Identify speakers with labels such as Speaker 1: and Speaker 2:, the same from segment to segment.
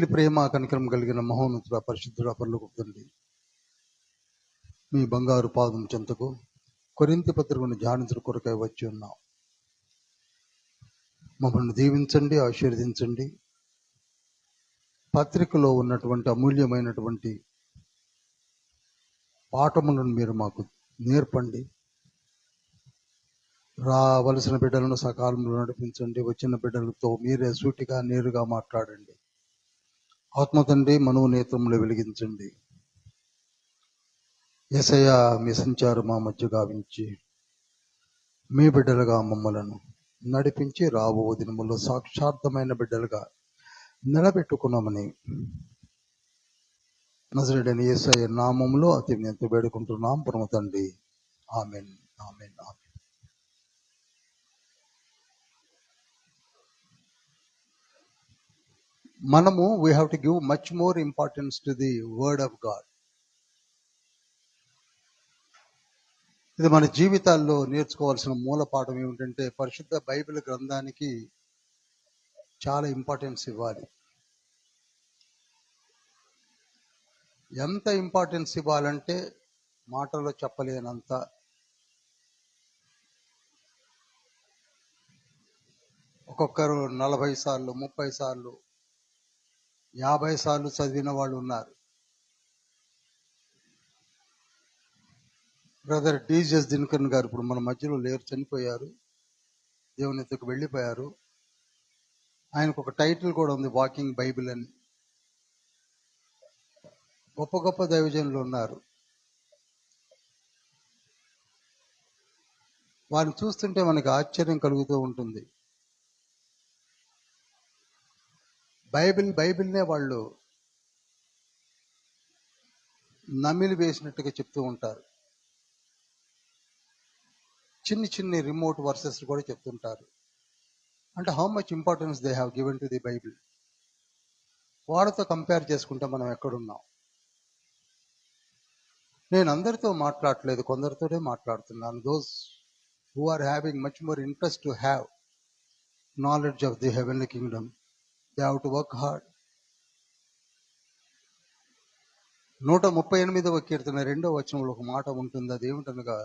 Speaker 1: మిక్కిలి ప్రేమ కనికరం కలిగిన మహోన్నతుడ పరిశుద్ధుడ పరలోకపు తండ్రి, మీ బంగారు పాదం చెంతకు కొరింథీ పత్రికను ధ్యానించడం కొరకై వచ్చి ఉన్నాం. మమ్మల్ని దీవించండి, ఆశీర్వదించండి. పత్రికలో ఉన్నటువంటి అమూల్యమైనటువంటి పాఠములను మీరు మాకు నేర్పండి. రావలసిన బిడ్డలను సకాలంలో నడిపించండి. వచ్చిన బిడ్డలతో మీరే సూటిగా నేరుగా మాట్లాడండి. ఆత్మ తండ్రి మనోనేత్రములు వెలిగించండి. యేసయ్యా, మీ సంచారం మా మధ్య గావించి మీ బిడ్డలుగా మమ్మలను నడిపించి రాబో దినములో సాక్షార్థమైన బిడ్డలుగా నిలబెట్టుకున్నామని నజరేయుడైన యేసయ్య నామములో అతి వినయంతో వేడుకుంటున్నాం పరమ తండ్రి. ఆమేన్, ఆమేన్, ఆమేన్. మనము we have to give much more importance to the word of God. ఇది మన జీవితాల్లో నేర్చుకోవాల్సిన మూల పాఠం ఏమిటంటే, పరిశుద్ధ బైబిల్ గ్రంథానికి చాలా ఇంపార్టెన్స్ ఇవ్వాలి. ఎంత ఇంపార్టెన్స్ ఇవ్వాలంటే మాటల్లో చెప్పలేనంత. ఒక్కొక్కరు 40 సార్లు, 30 సార్లు, 50 సార్లు చదివిన వాళ్ళు ఉన్నారు. బ్రదర్ టీజీఎస్ దినకరన్ గారు ఇప్పుడు మన మధ్యలో లేరు, చనిపోయారు, దేవుని ఎత్తుకు వెళ్ళిపోయారు. ఆయనకు ఒక టైటిల్ కూడా ఉంది, వాకింగ్ బైబిల్ అని. గొప్ప గొప్ప దైవజనులు ఉన్నారు. వారిని చూస్తుంటే మనకి ఆశ్చర్యం కలుగుతూ ఉంటుంది. బైబిల్నే వాళ్ళు నమిలి వేసినట్టుగా చెప్తూ ఉంటారు. చిన్ని రిమోట్ వర్సెస్ కూడా చెప్తుంటారు. అంటే how much importance they have given to the Bible. వాళ్ళతో కంపేర్ చేసుకుంటే మనం ఎక్కడున్నాం? నేను అందరితో మాట్లాడలేదు, కొందరితోనే మాట్లాడుతున్నాను. Those who are having much more interest to have knowledge of the heavenly kingdom, they have to work hard. 138వ కీర్తన 2వ వచనంలో ఒక మాట ఉంటుంది. అది ఏమిటనగా,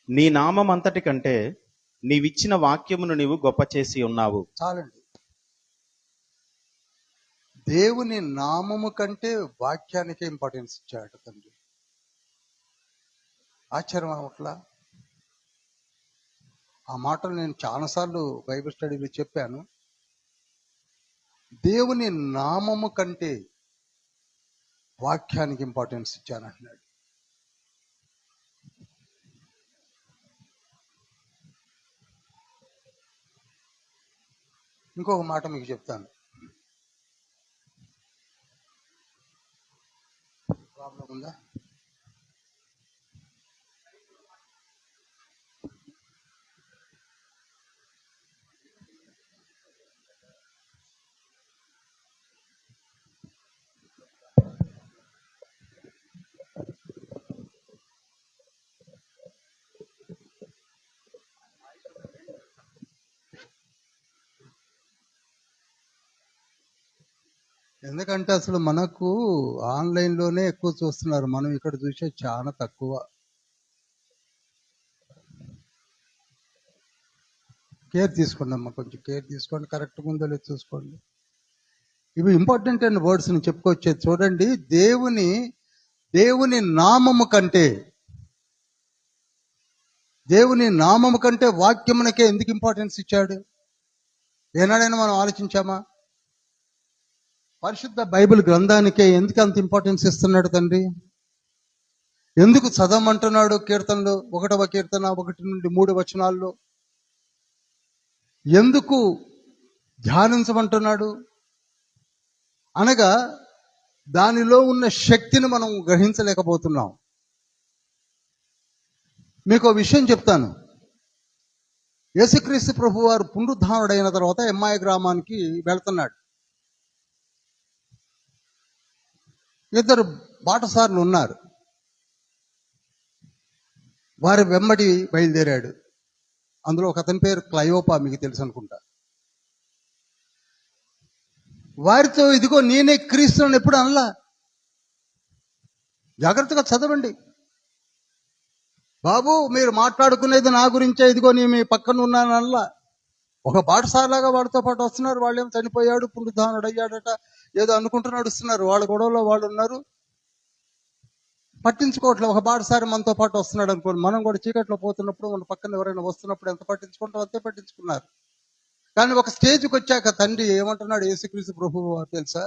Speaker 2: నీ నామం అంతటి కంటే నీవిచ్చిన వాక్యమును నీవు గొప్ప చేసి ఉన్నావు.
Speaker 1: చాలండి. దేవుని నామము కంటే వాక్యానికే ఇంపార్టెన్స్ ఇచ్చాడు తండ్రి. ఆశ్చర్యం అవట్లా? ఆ మాటలు నేను చాలాసార్లు బైబిల్ స్టడీలో చెప్పాను. దేవుని నామము కంటే వాక్యానికి ఇంపార్టెన్స్ ఇచ్చానంటున్నాడు. ఇంకొక మాట మీకు చెప్తాను. ప్రాబ్లం ఉందా? ఎందుకంటే అసలు మనకు ఆన్లైన్లోనే ఎక్కువ చూస్తున్నారు, మనం ఇక్కడ చూసే చాలా తక్కువ. కేర్ తీసుకోండి అమ్మా, కొంచెం కేర్ తీసుకోండి, కరెక్ట్గా ఉందో లేదో చూసుకోండి. ఇవి ఇంపార్టెంట్ అయిన వర్డ్స్ ని చెప్పుకొచ్చేది. చూడండి, దేవుని నామము కంటే వాక్యమునకే ఎందుకు ఇంపార్టెన్స్ ఇచ్చాడు? ఏనాడైనా మనం ఆలోచించామా? పరిశుద్ధ బైబిల్ గ్రంథానికే ఎందుకు అంత ఇంపార్టెన్స్ ఇస్తున్నాడు తండ్రి? ఎందుకు చదవమంటున్నాడు? కీర్తనలు 1వ కీర్తన 1 నుండి 3 వచనాల్లో ఎందుకు ధ్యానించమంటున్నాడు అనగా, దానిలో ఉన్న శక్తిని మనం గ్రహించలేకపోతున్నాం. మీకు ఒక విషయం చెప్తాను. యేసుక్రీస్తు ప్రభు వారు పునరుద్ధానుడైన తర్వాత ఎమ్మాయి గ్రామానికి వెళ్తున్నాడు. ఇద్దరు బాటసారులు ఉన్నారు. వారి వెంబడి బయలుదేరాడు. అందులో ఒక అతని పేరు క్లయోపా, మీకు తెలుసు అనుకుంటా. వారితో ఇదిగో నేనే క్రీస్తుని ఎప్పుడు అనలా. జాగ్రత్తగా చదవండి. బాబు మీరు మాట్లాడుకునేది నా గురించే, ఇదిగో నీ మీ పక్కన ఉన్నాను అనలా. ఒక బాటసారిలాగా వాడితో పాటు వస్తున్నారు. వాళ్ళేమో చనిపోయాడు, పునరుద్ధానుడు అయ్యాడట, ఏదో అనుకుంటూ నడుస్తున్నారు. వాళ్ళ గొడవలో వాళ్ళు ఉన్నారు, పట్టించుకోవట్లేదు. ఒక బాటసారి మనతో పాటు వస్తున్నాడు అనుకోండి, మనం కూడా చీకట్లో పోతున్నప్పుడు మన పక్కన ఎవరైనా వస్తున్నప్పుడు ఎంత పట్టించుకుంటాం అంతే పట్టించుకున్నారు. కానీ ఒక స్టేజ్కి వచ్చాక తండ్రి ఏమంటున్నాడు, యేసుక్రీస్తు ప్రభువు తెలుసా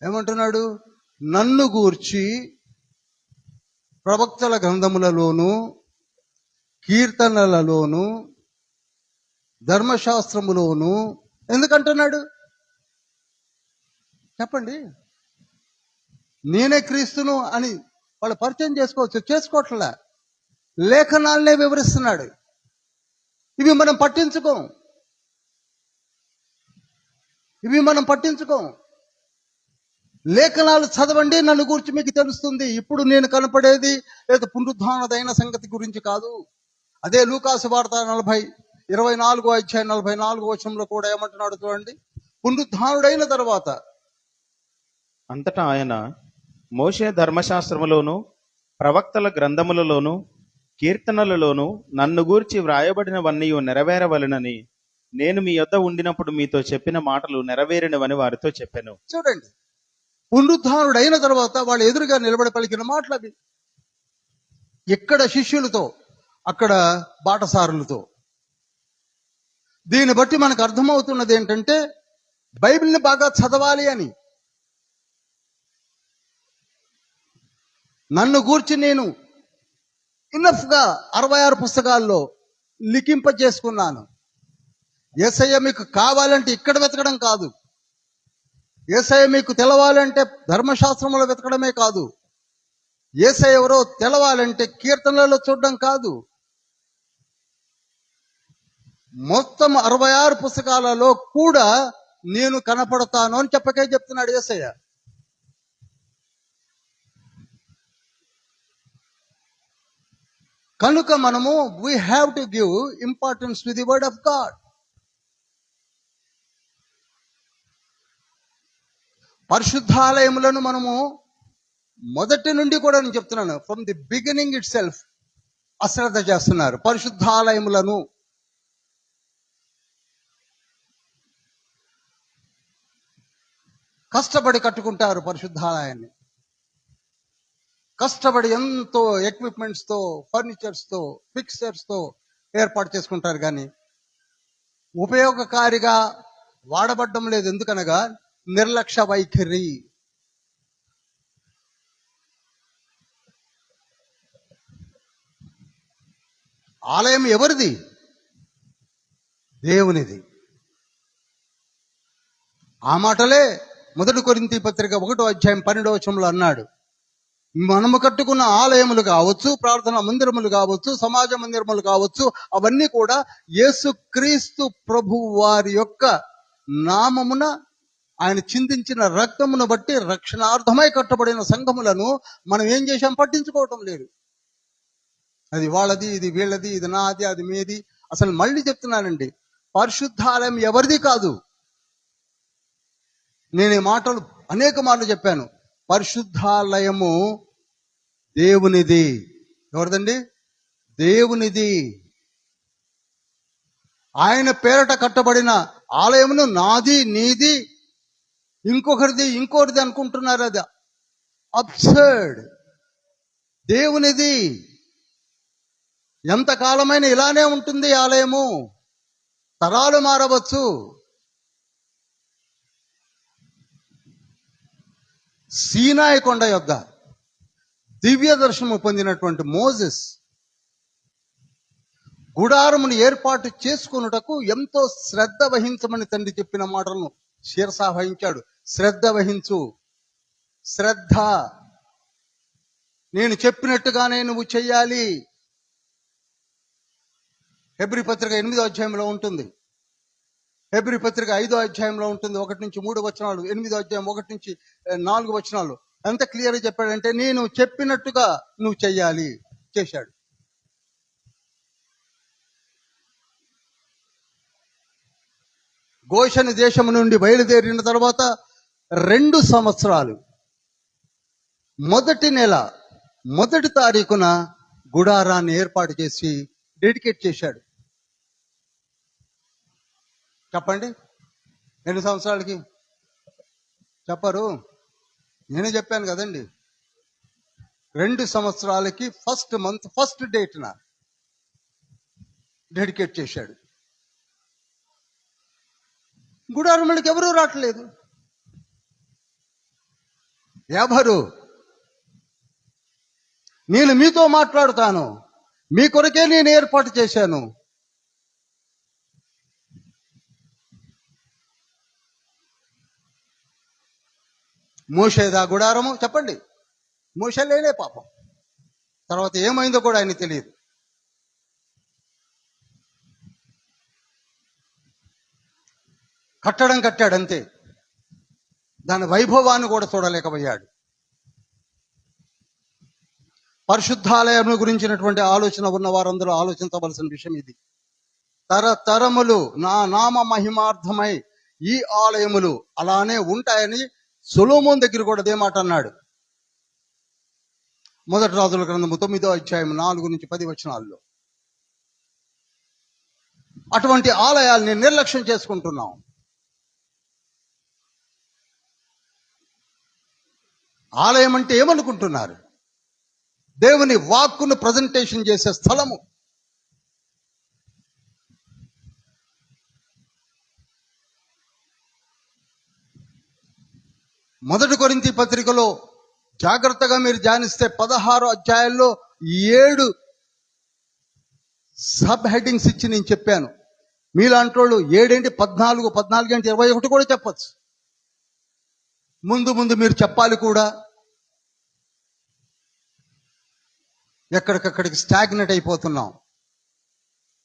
Speaker 1: ఏమంటున్నాడు? నన్ను గూర్చి ప్రవక్తల గ్రంథములలోను కీర్తనలలోను ధర్మశాస్త్రములోను ఎందుకంటున్నాడు చెప్పండి. నేనే క్రీస్తును అని వాళ్ళు పరిచయం చేసుకోవట్లే, లేఖనాలనే వివరిస్తున్నాడు. ఇవి మనం పట్టించుకోం. లేఖనాలు చదవండి, నన్ను గురించి మీకు తెలుస్తుంది. ఇప్పుడు నేను కనపడేది లేదా పునరుద్ధానదైన సంగతి గురించి కాదు. అదే లూకాసు వార్త 24వ అధ్యాయం 44వ వచనంలో కూడా ఏమంటున్నాడు చూడండి. పునరుద్ధానుడైన తర్వాత
Speaker 2: అంతటా ఆయన మోషే ధర్మశాస్త్రములోను ప్రవక్తల గ్రంథములలోను కీర్తనలలోను నన్ను గూర్చి వ్రాయబడినవన్నీ నెరవేరవలెనని నేను మీ యొద్ద ఉండినప్పుడు మీతో చెప్పిన మాటలు నెరవేరినవని వారితో చెప్పాను.
Speaker 1: చూడండి, పునరుద్ధానుడైన తర్వాత వాళ్ళు ఎదురుగా నిలబడి పలికిన మాటలు అవి. ఇక్కడ శిష్యులతో, అక్కడ బాటసారులతో. దీన్ని బట్టి మనకు అర్థమవుతున్నది ఏంటంటే బైబిల్ని బాగా చదవాలి అని. నన్ను గూర్చి నేను ఇనఫ్గా 66 పుస్తకాల్లో లిఖింపజేసుకున్నాను. యేసయ్య మీకు కావాలంటే ఇక్కడ వెతకడం కాదు, యేసయ్య మీకు తెలవాలంటే ధర్మశాస్త్రంలో వెతకడమే కాదు, యేసయ్య ఎవరో తెలవాలంటే కీర్తనలలో చూడడం కాదు, మొత్తం 66 పుస్తకాలలో కూడా నేను కనపడతాను అని చెప్పకే చెప్తున్నాడు యేసయ్య. కనుక మనము we have to give importance to the word of God. పరిశుద్ధాలయములను మనము మొదటి నుండి కూడా నేను చెప్తున్నాను, from the beginning itself అశ్రద్ధ చేస్తున్నారు. పరిశుద్ధాలయములను కష్టపడి కట్టుకుంటారు. పరిశుద్ధాలయాన్ని కష్టపడి ఎంతో ఎక్విప్మెంట్స్తో, ఫర్నిచర్స్తో, ఫిక్చర్స్తో ఏర్పాటు చేసుకుంటారు. కానీ ఉపయోగకారిగా వాడబడ్డం లేదు. ఎందుకనగా నిర్లక్ష్య వైఖరి. ఆలయం ఎవరిది? దేవునిది. ఆ మాటలే 1 కొరింథీ పత్రిక 1వ అధ్యాయం 12వ వచనంలో అన్నాడు. మనము కట్టుకున్న ఆలయములు కావచ్చు, ప్రార్థనా మందిరములు కావచ్చు, సమాజ మందిరములు కావచ్చు, అవన్నీ కూడా యేసుక్రీస్తు ప్రభు వారి యొక్క నామమున ఆయన చిందించిన రక్తమును బట్టి రక్షణార్థమై కట్టబడిన సంఘములను మనం ఏం చేశాం? పట్టించుకోవటం లేదు. అది వాళ్ళది, ఇది వీళ్ళది, ఇది నాది, అది మీది. అసలు మళ్ళీ చెప్తున్నానండి, పరిశుద్ధాలయం ఎవరిది కాదు. నేను ఈ మాటలు అనేక మార్లు చెప్పాను. పరిశుద్ధాలయము దేవునిది. ఎవరిదండి? దేవునిది. ఆయన పేరట కట్టబడిన ఆలయమును నాది, నీది, ఇంకొకరిది అనుకుంటున్నారు. అది అబ్సర్డ్. దేవునిది. ఎంతకాలమైన ఇలానే ఉంటుంది ఆలయము. తరాలు మారవచ్చు. సీనాయి కొండ యొద్ద దివ్య దర్శనము పొందినటువంటి మోసెస్ గుడారమును ఏర్పాటు చేసుకొనుటకు ఎంతో శ్రద్ధ వహించమని తండ్రి చెప్పిన మాటలను శిరసా వహించాడు. శ్రద్ధ వహించు, శ్రద్ధ. నేను చెప్పినట్టుగానే నువ్వు చెయ్యాలి. హెబ్రీ పత్రిక 8వ అధ్యాయంలో ఉంటుంది. హెబ్రీ పత్రిక 5వ అధ్యాయంలో ఉంటుంది. 1 నుంచి 3 వచనాలు, 8వ అధ్యాయం 1 నుంచి 4 వచనాలు. ఎంత క్లియర్గా చెప్పాడంటే, నేను చెప్పినట్టుగా నువ్వు చెయ్యాలి. చేశాడు. గోషెను దేశం నుండి బయలుదేరిన తర్వాత 2 సంవత్సరాలు మొదటి నెల 1వ తారీఖున గుడారాన్ని ఏర్పాటు చేసి డెడికేట్ చేశాడు. చెప్పండి, ఎన్ని సంవత్సరాలకి చెప్పరు? నేనే చెప్పాను కదండి. 2 సంవత్సరాలకి ఫస్ట్ మంత్ ఫస్ట్ డేట్న డెడికేట్ చేశాడు. గుడారములకి ఎవరూ రావట్లేదు. ఎవరు? నేను మీతో మాట్లాడుతాను, మీ కొరకే నేను ఏర్పాటు చేశాను. మోషేదా గుడారము? చెప్పండి. మోషే లేనే పాపం. తర్వాత ఏమైందో కూడా ఆయన తెలియదు. కట్టాడు అంతే. దాని వైభవాన్ని కూడా చూడలేకపోయాడు. పరిశుద్ధాలయం గురించినటువంటి ఆలోచన ఉన్న వారందరూ ఆలోచించవలసిన విషయం ఇది. తరతరములు నా నామ మహిమార్థమై ఈ ఆలయములు అలానే ఉంటాయని సొలొమోను దగ్గర కూడా అదే మాట అన్నాడు. 1 రాజుల గ్రంథము 9వ అధ్యాయం 4 నుంచి 10 వచనాల్లో. అటువంటి ఆలయాల్ని నిర్లక్ష్యం చేసుకుంటున్నాం. ఆలయం అంటే ఏమనుకుంటున్నారు? దేవుని వాక్కును ప్రజెంటేషన్ చేసే స్థలము. మొదటి కొరింథీ పత్రికలో జాగ్రత్తగా మీరు ధ్యానిస్తే 16 అధ్యాయాల్లో 7 సబ్ హెడ్డింగ్స్ ఇచ్చి నేను చెప్పాను. మీలాంటి వాళ్ళు 7 14 21 కూడా చెప్పచ్చు. ముందు మీరు చెప్పాలి కూడా. ఎక్కడికక్కడికి స్టాగ్నెట్ అయిపోతున్నాం.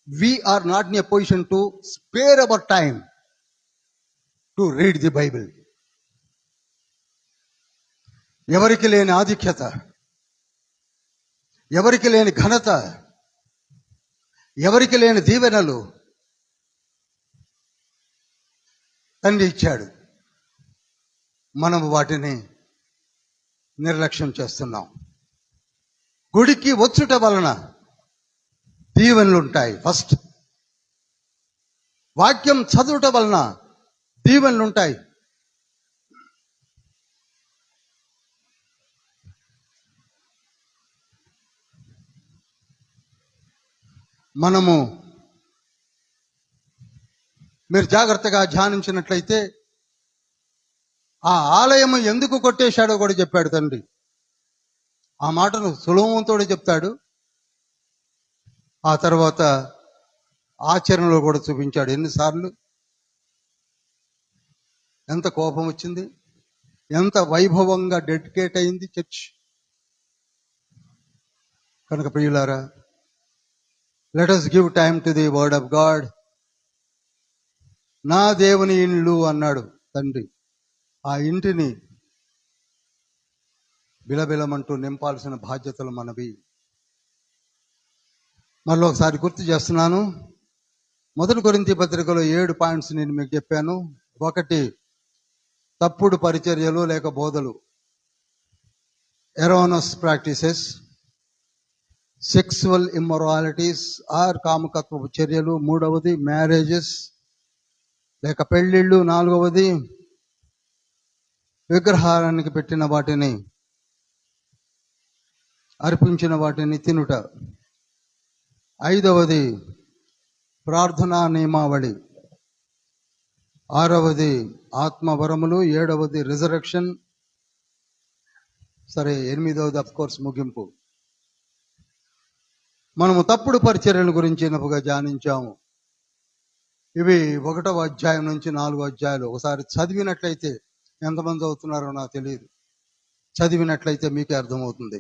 Speaker 1: We are not in a position to spare our time to read the Bible. ఎవరికి లేని ఆధిక్యత, ఎవరికి లేని ఘనత, ఎవరికి లేని దీవెనలు తండ్రి ఇచ్చాడు. మనం వాటిని నిర్లక్ష్యం చేస్తున్నాం. గుడికి వచ్చుట వలన దీవెనలు ఉంటాయి. ఫస్ట్ వాక్యం చదువుట వలన దీవెనలు ఉంటాయి. మీరు జాగ్రత్తగా ధ్యానించినట్లయితే ఆ ఆలయము ఎందుకు కొట్టేశాడో కూడా చెప్పాడు తండ్రి. ఆ మాటను సొలొమోనుతోనే చెప్తాడు. ఆ తర్వాత ఆచరణలో కూడా చూపించాడు. ఎన్నిసార్లు ఎంత కోపం వచ్చింది, ఎంత వైభవంగా డెడికేట్ అయింది చర్చ్. కనుక ప్రియులారా, let us give time to the word of God. నా దేవుని ఇల్లు అన్నాడు తండ్రి. ఆ ఇంటిని బిలబిలమంటూ నింపాల్సిన బాధ్యతలు మనవి. మళ్ళీ ఒకసారి గుర్తు చేస్తున్నాను. మొదటి కొరింథీ పత్రికలో 7 పాయింట్స్ నేను మీకు చెప్పాను. 1, తప్పుడు పరిచర్యలు లేక బోధలు, ఎరోనస్ ప్రాక్టీసెస్, సెక్సువల్ ఇమ్మొరాలిటీస్ ఆర్ కామకత్వపు చర్యలు. 3వది మ్యారేజెస్ లేక పెళ్ళిళ్ళు. 4వది విగ్రహానికి పెట్టిన వాటిని, అర్పించిన వాటిని తినుట. 5వది ప్రార్థనా నియమావళి. 6వది ఆత్మవరములు. 7వది రిజరెక్షన్. సరే, 8వది అఫ్ కోర్స్ ముగింపు. మనము తప్పుడు పరిచర్యల గురించి నప్పుగా ధ్యానించాము. ఇవి 1వ అధ్యాయం నుంచి 4 అధ్యాయాలు. ఒకసారి చదివినట్లయితే, ఎంతమంది అవుతున్నారో నాకు తెలియదు, చదివినట్లయితే మీకే అర్థమవుతుంది.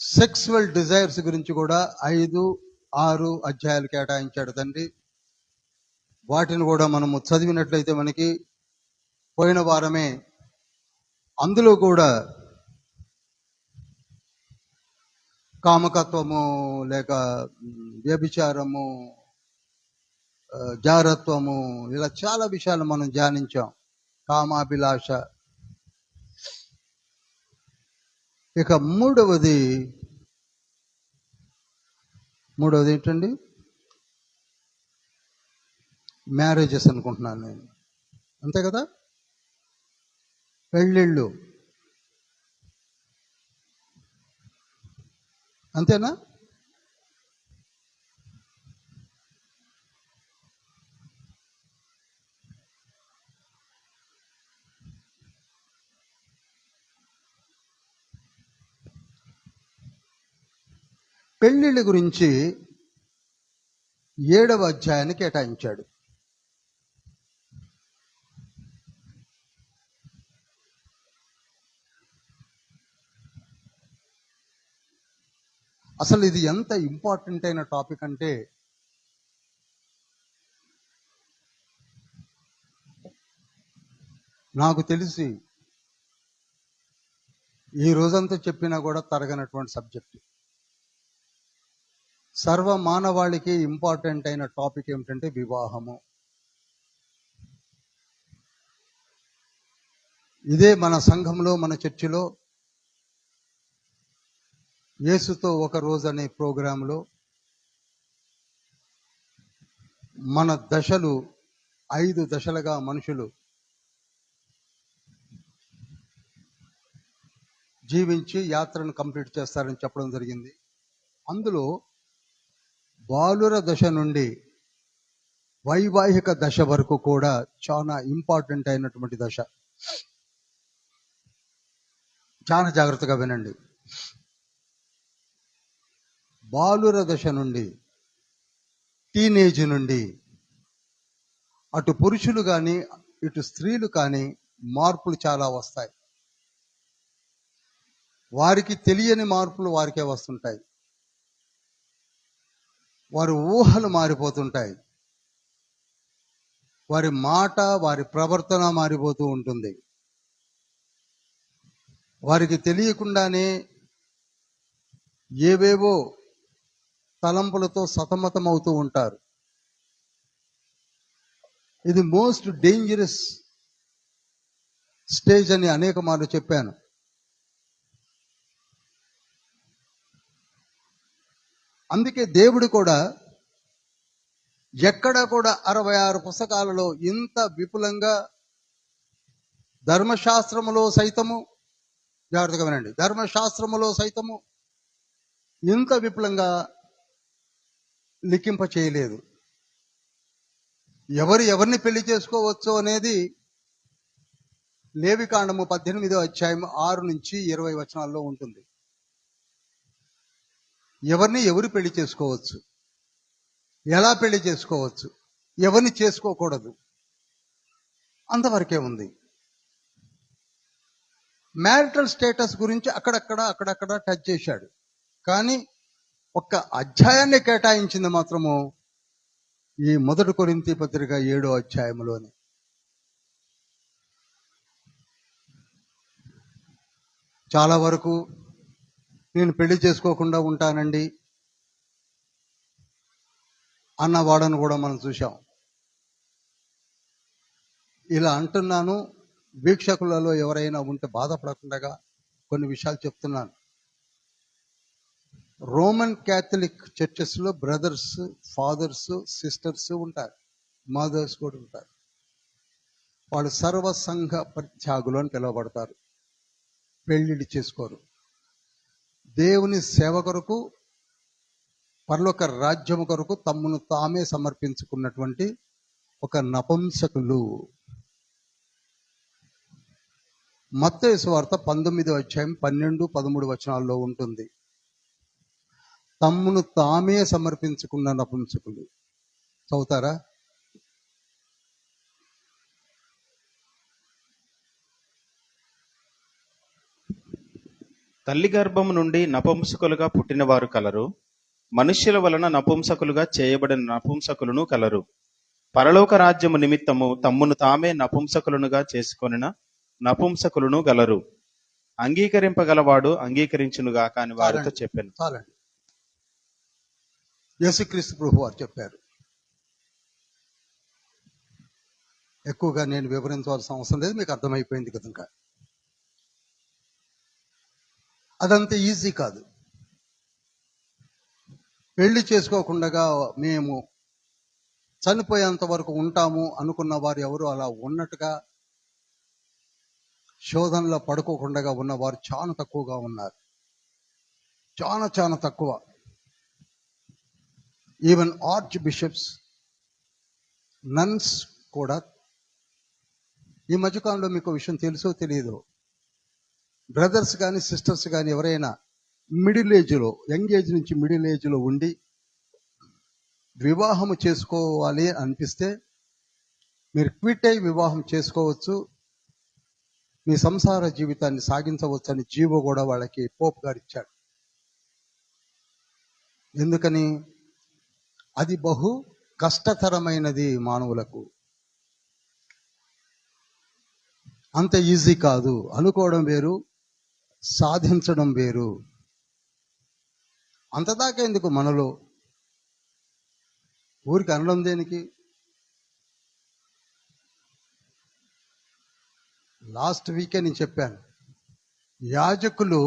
Speaker 1: సెక్సువల్ డిజైర్స్ గురించి కూడా 5, 6 అధ్యాయాలు కేటాయించాడు తండ్రి. వాటిని కూడా మనము చదివినట్లయితే మనకి పోయిన వారమే అందులో కూడా కామకత్వము లేక వ్యభిచారము, జారత్వము, ఇలా చాలా విషయాలు మనం ధ్యానించాం. కామాభిలాష. ఇక మూడవది ఏంటండి? మ్యారేజెస్ అనుకుంటున్నాను నేను, అంతే కదా? పెళ్ళిళ్ళు, అంతేనా? పెళ్ళిళ్ళ గురించి 7వ అధ్యాయాన్ని కేటాయించాడు. అసలు ఇది ఎంత ఇంపార్టెంట్ అయిన టాపిక్ అంటే, నాకు తెలిసి ఈ రోజంతా చెప్పినా కూడా తరగనటువంటి సబ్జెక్ట్. సర్వ మానవాళికి ఇంపార్టెంట్ అయిన టాపిక్ ఏమిటంటే వివాహము. ఇదే మన సంఘంలో, మన చర్చిలో యేసుతో ఒక రోజు అనే ప్రోగ్రాంలో మన దశలు 5 దశలుగా మనుషులు జీవించి యాత్రను కంప్లీట్ చేస్తారని చెప్పడం జరిగింది. అందులో బాలుర దశ నుండి వైవాహిక దశ వరకు కూడా చాలా ఇంపార్టెంట్ అయినటువంటి దశ. చాలా జాగ్రత్తగా వినండి. బాలుర దశ నుండి, టీనేజ్ నుండి అటు పురుషులు కానీ ఇటు స్త్రీలు కానీ మార్పులు చాలా వస్తాయి. వారికి తెలియని మార్పులు వారికే వస్తుంటాయి. వారి ఊహలు మారిపోతుంటాయి. వారి మాట, వారి ప్రవర్తన మారిపోతూ ఉంటుంది. వారికి తెలియకుండానే ఏవేవో తలంపులతో సతమతం అవుతూ ఉంటారు. ఇది మోస్ట్ డేంజరస్ స్టేజ్ అని అనేక మార్లు చెప్పాను. అందుకే దేవుడు కూడా ఎక్కడ కూడా 66 పుస్తకాలలో ఇంత విపులంగా, ధర్మశాస్త్రములో సైతము, జాగ్రత్తగా వినండి, ధర్మశాస్త్రములో సైతము ఇంత విపులంగా లిఖింప చేయలేదు. ఎవరిని పెళ్లి చేసుకోవచ్చు అనేది లేవికాండము 18వ అధ్యాయం 6 నుంచి 20 వచనాల్లో ఉంటుంది. ఎవరు పెళ్లి చేసుకోవచ్చు, ఎలా పెళ్లి చేసుకోవచ్చు, ఎవరిని చేసుకోకూడదు, అంతవరకే ఉంది. మ్యారిటల్ స్టేటస్ గురించి అక్కడక్కడ టచ్ చేశాడు. కానీ ఒక్క అధ్యాయాన్ని కేటాయించింది మాత్రము ఈ 1 కొరింథీ పత్రిక 7వ అధ్యాయంలోనే. చాలా వరకు నేను పెళ్లి చేసుకోకుండా ఉంటానండి అన్నవాడను కూడా మనం చూశాం. ఇలా అంటున్నాను, వీక్షకులలో ఎవరైనా ఉంటే బాధపడకుండా కొన్ని విషయాలు చెప్తున్నాను. రోమన్ క్యాథలిక్ చర్చెస్లో బ్రదర్స్, ఫాదర్స్, సిస్టర్స్ ఉంటారు, మదర్స్ కూడా ఉంటారు. వాళ్ళు సర్వసంఘ పరిత్యాగులు అని పిలువబడతారు. పెళ్లిళ్ళు చేసుకోరు. దేవుని సేవ కొరకు, పరలోక రాజ్యము కొరకు తమ్మును తామే సమర్పించుకున్నటువంటి ఒక నపుంసకులు. మత్తయి సువార్త 19వ అధ్యాయం 12, 13 వచనాల్లో ఉంటుంది. తమ్మును తామే సమర్పించుకున్న నపుంసకులు. చదువుతారా?
Speaker 2: తల్లి గర్భము నుండి నపుంసకులుగా పుట్టిన వారు కలరు, మనుష్యుల వలన నపుంసకులుగా చేయబడిన నపుంసకులను కలరు. పరలోక రాజ్యము నిమిత్తము తమ్మును తామే నపుంసకులనుగా చేసుకొనిన నపుంసకులను గలరు. అంగీకరింపగలవాడు అంగీకరించునుగాక అని వారితో చెప్పాను.
Speaker 1: చాలండి. యేసుక్రీస్తు ప్రభు వారు చెప్పారు. ఎక్కువగా నేను వివరించవలసిన అవసరం లేదు, మీకు అర్థమైపోయింది కనుక. అదంత ఈజీ కాదు. పెళ్లి చేసుకోకుండా మేము చనిపోయేంత వరకు ఉంటాము అనుకున్న వారు ఎవరు అలా ఉన్నట్టుగా శోధనలో పడుకోకుండా ఉన్నవారు చాలా తక్కువగా ఉన్నారు. చాలా చాలా తక్కువ. ఈవెన్ ఆర్చ్ బిషప్స్, నన్స్ కూడా. ఈ మధ్యకాలంలో మీకు విషయం తెలుసో తెలియదో, బ్రదర్స్ కానీ సిస్టర్స్ కానీ ఎవరైనా మిడిల్ ఏజ్లో, యంగ్ ఏజ్ నుంచి మిడిల్ ఏజ్లో ఉండి వివాహం చేసుకోవాలి అనిపిస్తే మీరు క్విట్ అయి వివాహం చేసుకోవచ్చు, మీ సంసార జీవితాన్ని సాగించవచ్చు అని జీవో కూడా వాళ్ళకి పోప్ గారు ఇచ్చాడు. ఎందుకని? అది బహు కష్టతరమైనది మానవులకు. అంత ఈజీ కాదు. అనుకోవడం వేరు, సాధించడం వేరు. అంతదాకా ఎందుకు మనలో? ఊరికి అనడం దేనికి? లాస్ట్ వీకే నేను చెప్పాను, యాజకులు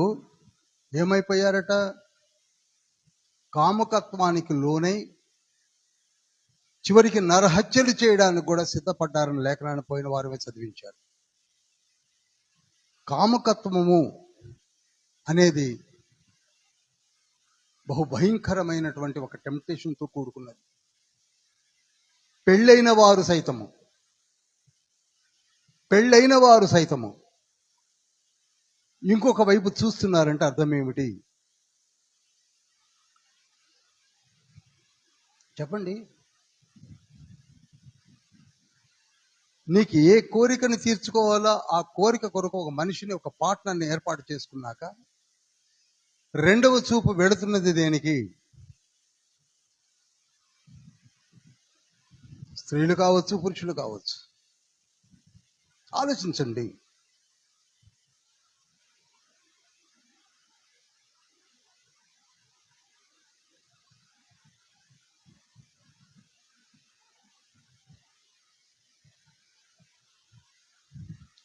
Speaker 1: ఏమైపోయారట? కాముకత్వానికి లోనై చివరికి నరహత్యలు చేయడానికి కూడా సిద్ధపడ్డారని లేఖనాన్ని పోయిన వారమే చదివించారు. కాముకత్వము అనేది బహు భయంకరమైనటువంటి ఒక టెంప్టేషన్తో కూడుకున్నది. పెళ్ళైన వారు సైతము ఇంకొక వైపు చూస్తున్నారంటే అర్థం ఏమిటి చెప్పండి? నీకు ఏ కోరికను తీర్చుకోవాలో ఆ కోరిక కొరకు ఒక మనిషిని, ఒక పార్ట్నర్ని ఏర్పాటు చేసుకున్నాక రెండవ చూపు వెడుతున్నది దేనికి? స్త్రీలు కావచ్చు, పురుషులు కావచ్చు. ఆలోచించండి.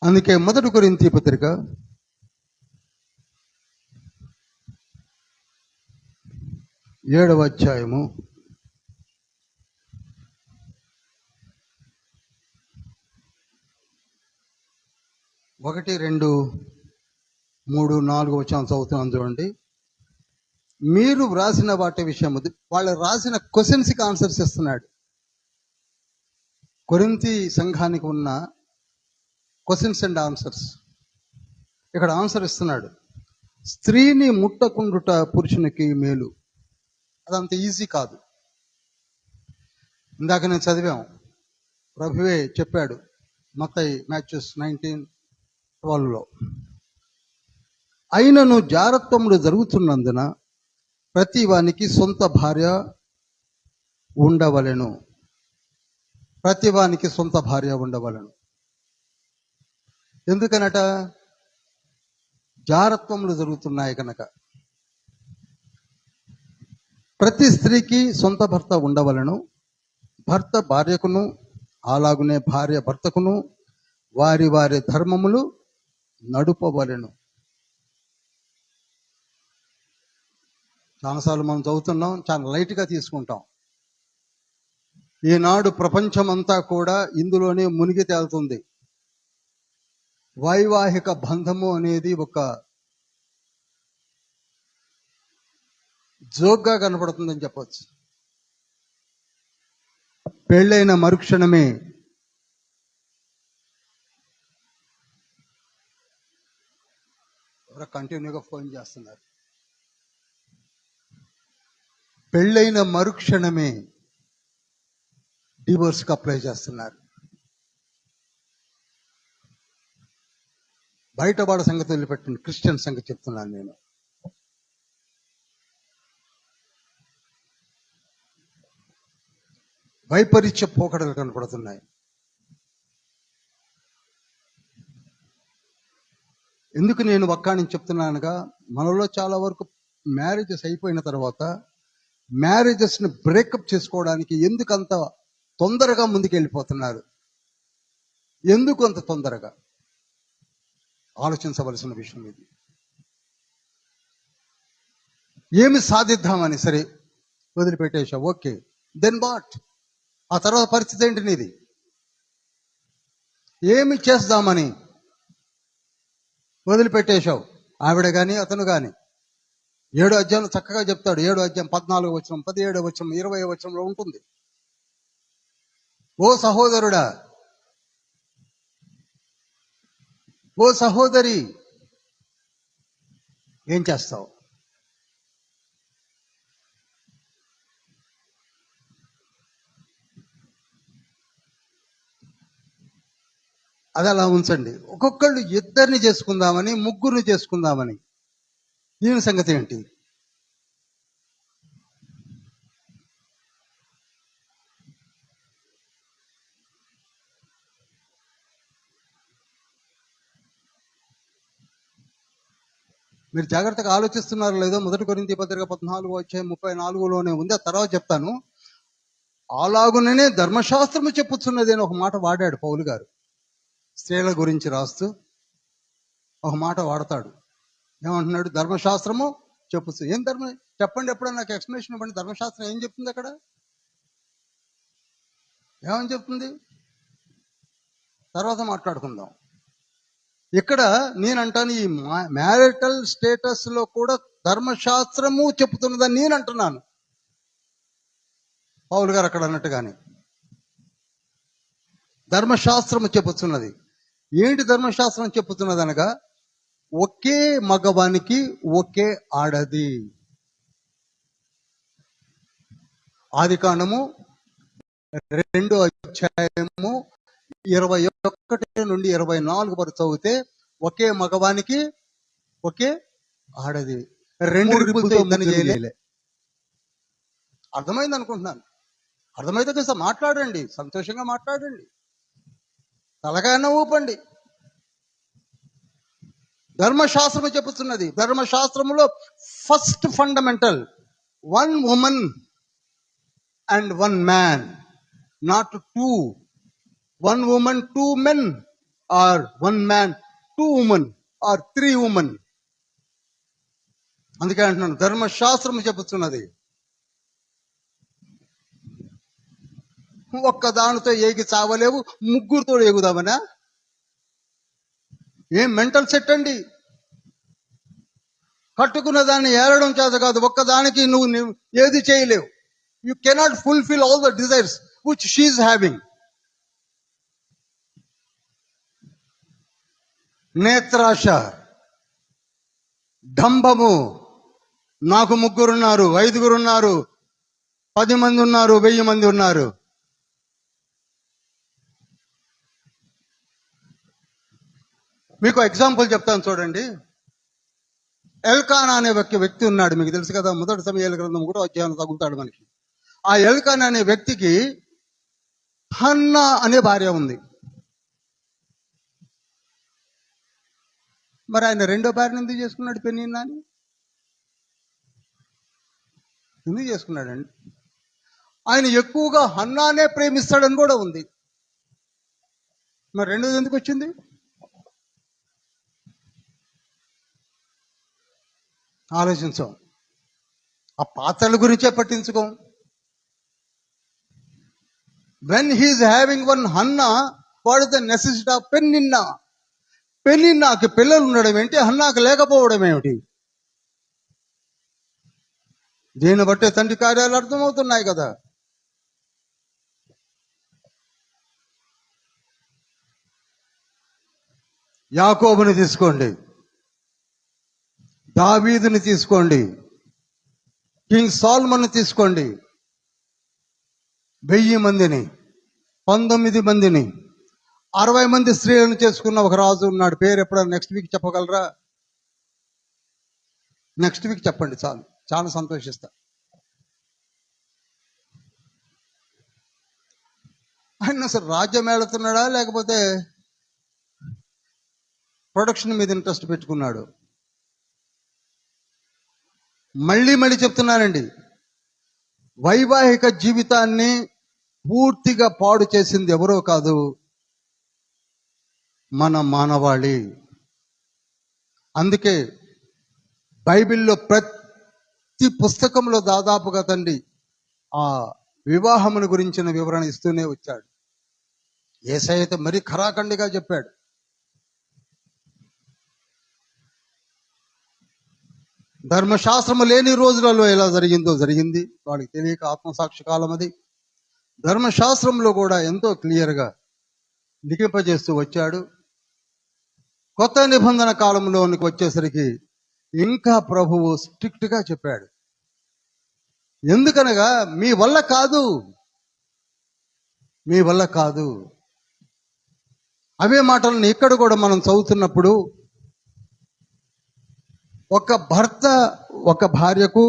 Speaker 1: అందుకే 1 కొరింథీ పత్రిక 7వ అధ్యాయము 1, 2, 3, 4 వచనం చదువుతున్నాను చూడండి. మీరు వ్రాసిన వాటి విషయం, వాళ్ళు రాసిన క్వశ్చన్స్కి ఆన్సర్స్ ఇస్తున్నాడు. కొరింథీ సంఘానికి ఉన్న క్వశ్చన్స్ అండ్ ఆన్సర్స్ ఇక్కడ ఆన్సర్ ఇస్తున్నాడు. స్త్రీని ముట్టకుండుట పురుషునికి మేలు. అదంత ఈజీ కాదు. ఇందాక నేను చదివాం, ప్రభువే చెప్పాడు మత్తయి Matthew 19:12. అయినను జారత్వములు జరుగుతున్నందున ప్రతి వానికి సొంత భార్య ఉండవలెను. ప్రతి వానికి సొంత భార్య ఉండవలెను. ఎందుకనట? జారత్వములు జరుగుతున్నాయి కనుక. ప్రతి స్త్రీకి సొంత భర్త ఉండవలను. భర్త భార్యకును, అలాగునే భార్య భర్తకును వారి వారి ధర్మములు నడుపవలెను. చాలాసార్లు మనం చదువుతున్నాం, చాలా లైట్గా తీసుకుంటాం. ఈనాడు ప్రపంచమంతా కూడా ఇందులోనే మునిగి తేలుతుంది. వైవాహిక బంధము అనేది ఒక జోక్గా కనపడుతుందని చెప్పచ్చు. పెళ్ళైన మరుక్షణమే ఎవరో కంటిన్యూగా ఫోన్ చేస్తున్నారు. పెళ్ళైన మరుక్షణమే డివోర్స్కి అప్లై చేస్తున్నారు. బయట వాడ సంగతి వదిలిపెట్టిన క్రిస్టియన్ సంగతి చెప్తున్నాను నేను. వైపరీత్య పోకడలు కనపడుతున్నాయి. ఎందుకు నేను ఒక్కాణి చెప్తున్నానుగా, మనలో చాలా వరకు మ్యారేజెస్ అయిపోయిన తర్వాత మ్యారేజెస్ని బ్రేకప్ చేసుకోవడానికి ఎందుకు అంత తొందరగా ముందుకెళ్ళిపోతున్నారు? ఎందుకు అంత తొందరగా? ఆలోచించవలసిన విషయం ఇది. ఏమి సాధిద్దామని సరే వదిలిపెట్టేశావు, ఓకే, దెన్ వాట్? ఆ తర్వాత పరిస్థితి ఏంటి నీది? ఏమి చేద్దామని వదిలిపెట్టేశావు. ఆవిడ కానీ అతను కానీ 7 అధ్యాయం చక్కగా చెప్తాడు. 7 అధ్యాయం 14 వచనం, 17 వచనం, 20 వచనంలో ఉంటుంది. ఓ సహోదరుడా, ఓ సహోదరి, ఏం చేస్తావు? అది అలా ఉంచండి. ఒక్కొక్కళ్ళు ఇద్దరిని చేసుకుందామని, ముగ్గురిని చేసుకుందామని, దీని సంగతి ఏంటి? మీరు జాగ్రత్తగా ఆలోచిస్తున్నారు లేదో? 1 కొరింథీ పత్రిక 14 అధ్యాయం 34లోనే ఉంది. ఆ తర్వాత చెప్తాను. అలాగుననే ధర్మశాస్త్రము చెప్పుచున్నది అని ఒక మాట వాడాడు పౌలు గారు. స్త్రీల గురించి రాస్తూ ఒక మాట వాడతాడు. ఏమంటున్నాడు? ధర్మశాస్త్రము చెప్పుచ్చు. ఏం ధర్మం చెప్పండి, ఎప్పుడన్నా నాకు ఎక్స్ప్లెనేషన్ ఇవ్వండి. ధర్మశాస్త్రం ఏం చెప్తుంది అక్కడ? ఏమని చెప్తుంది? తర్వాత మాట్లాడుకుందాం. ఇక్కడ నేనంటాను, ఈ మ్యారిటల్ స్టేటస్ లో కూడా ధర్మశాస్త్రము చెప్తున్నదని నేను అంటున్నాను. పౌలు గారు అక్కడ అన్నట్టుగానే ధర్మశాస్త్రము చెప్పుతున్నది. ఏంటి ధర్మశాస్త్రం చెప్పుతున్నది అనగా, ఒకే మగవానికి ఒకే ఆడది. ఆదికాండము 2 అధ్యాయము 21 నుండి 24 వరకు చదివితే ఒకే మగవానికి ఒకే ఆడది. 2 రిపులతో ఉందని చేయలే. అర్థమైంది అనుకుంటున్నాను. అర్థమైతే కదా మాట్లాడండి, సంతోషంగా మాట్లాడండి, తలగానే ఊపండి. ధర్మశాస్త్రము చెబుతున్నది. ధర్మశాస్త్రములో first fundamental 1 woman and 1 man, not 2. 1 woman 2 men, or 1 man 2 women, or 3 women. అందుకే అంటున్నాను, ధర్మశాస్త్రము చెబుతున్నది. ఒక్క దానితో ఏగి చావలేవు, ముగ్గురుతో ఎగుదామనా? ఏం మెంటల్ సెట్ అండి? కట్టుకున్న దాన్ని ఏరడం చేత కాదు, ఒక్కదానికి నువ్వు ఏది చేయలేవు. You cannot fulfil all the desires which she is having. నేత్రాశ, డంబము. నాకు 3 ఉన్నారు, 5 ఉన్నారు, 10 మంది ఉన్నారు, 1000 మంది ఉన్నారు. మీకు ఎగ్జాంపుల్ చెప్తాను చూడండి. ఎల్కానా అనే వ్యక్తి ఉన్నాడు, మీకు తెలుసు కదా. 1 సమూయేలు గ్రంథం 1వ అధ్యాయం తగులుతాడు మనకి. ఆ ఎల్కానా అనే వ్యక్తికి హన్నా అనే భార్య ఉంది. మరి ఆయన 2వ భార్యను ఎందుకు చేసుకున్నాడు? పెన్నీన్నా అని ఎందుకు చేసుకున్నాడండి? ఆయన ఎక్కువగా హన్నానే ప్రేమిస్తాడని కూడా ఉంది. మరి 2వది ఎందుకు వచ్చింది? ఆలోచించాం. ఆ పాత్రల గురించే పట్టించుకోం. When he is having 1 Hannah, what is the necessity of Peninnah? పెన్నిన్నాకి పిల్లలు ఉండడం ఏంటి, హన్నాకు లేకపోవడం ఏమిటి? దీన్ని బట్టే తండ్రి కార్యాలు అర్థమవుతున్నాయి కదా. యాకోబుని తీసుకోండి, దావీదుని తీసుకోండి, కింగ్ సాల్మన్ తీసుకోండి. 1000 మందిని, 19 మందిని, 60 మంది స్త్రీలను చేసుకున్న ఒక రాజు ఉన్నాడు. పేరు ఎప్పుడైనా నెక్స్ట్ వీక్ చెప్పగలరా? నెక్స్ట్ వీక్ చెప్పండి చాలు, చాలా సంతోషిస్తా. ఆయన అసలు రాజ్యం ఏలుతున్నాడా లేకపోతే ప్రొడక్షన్ మీద ఇంట్రెస్ట్ పెట్టుకున్నాడు? మళ్ళీ మళ్ళీ చెప్తున్నానండి, వైవాహిక జీవితాన్ని పూర్తిగా పాడు చేసింది ఎవరో కాదు, మన మానవాళి. అందుకే బైబిల్లో ప్రతి పుస్తకంలో దాదాపుగా తండ్రి ఆ వివాహమును గురించిన వివరణ ఇస్తూనే వచ్చాడు. యేసయ్య అయితే మరీ ఖరాఖండిగా చెప్పాడు. ధర్మశాస్త్రము లేని రోజులలో ఎలా జరిగిందో జరిగింది, వాళ్ళకి తెలియక ఆత్మసాక్షి కాలం అది. ధర్మశాస్త్రంలో కూడా ఎంతో క్లియర్గా లిఖింపజేస్తూ వచ్చాడు. కొత్త నిబంధన కాలంలోనికి వచ్చేసరికి ఇంకా ప్రభువు స్ట్రిక్ట్ గా చెప్పాడు. ఎందుకనగా మీ వల్ల కాదు, మీ వల్ల కాదు. అవే మాటలను ఇక్కడ కూడా మనం చదువుతున్నప్పుడు, ఒక భర్త ఒక భార్యకు,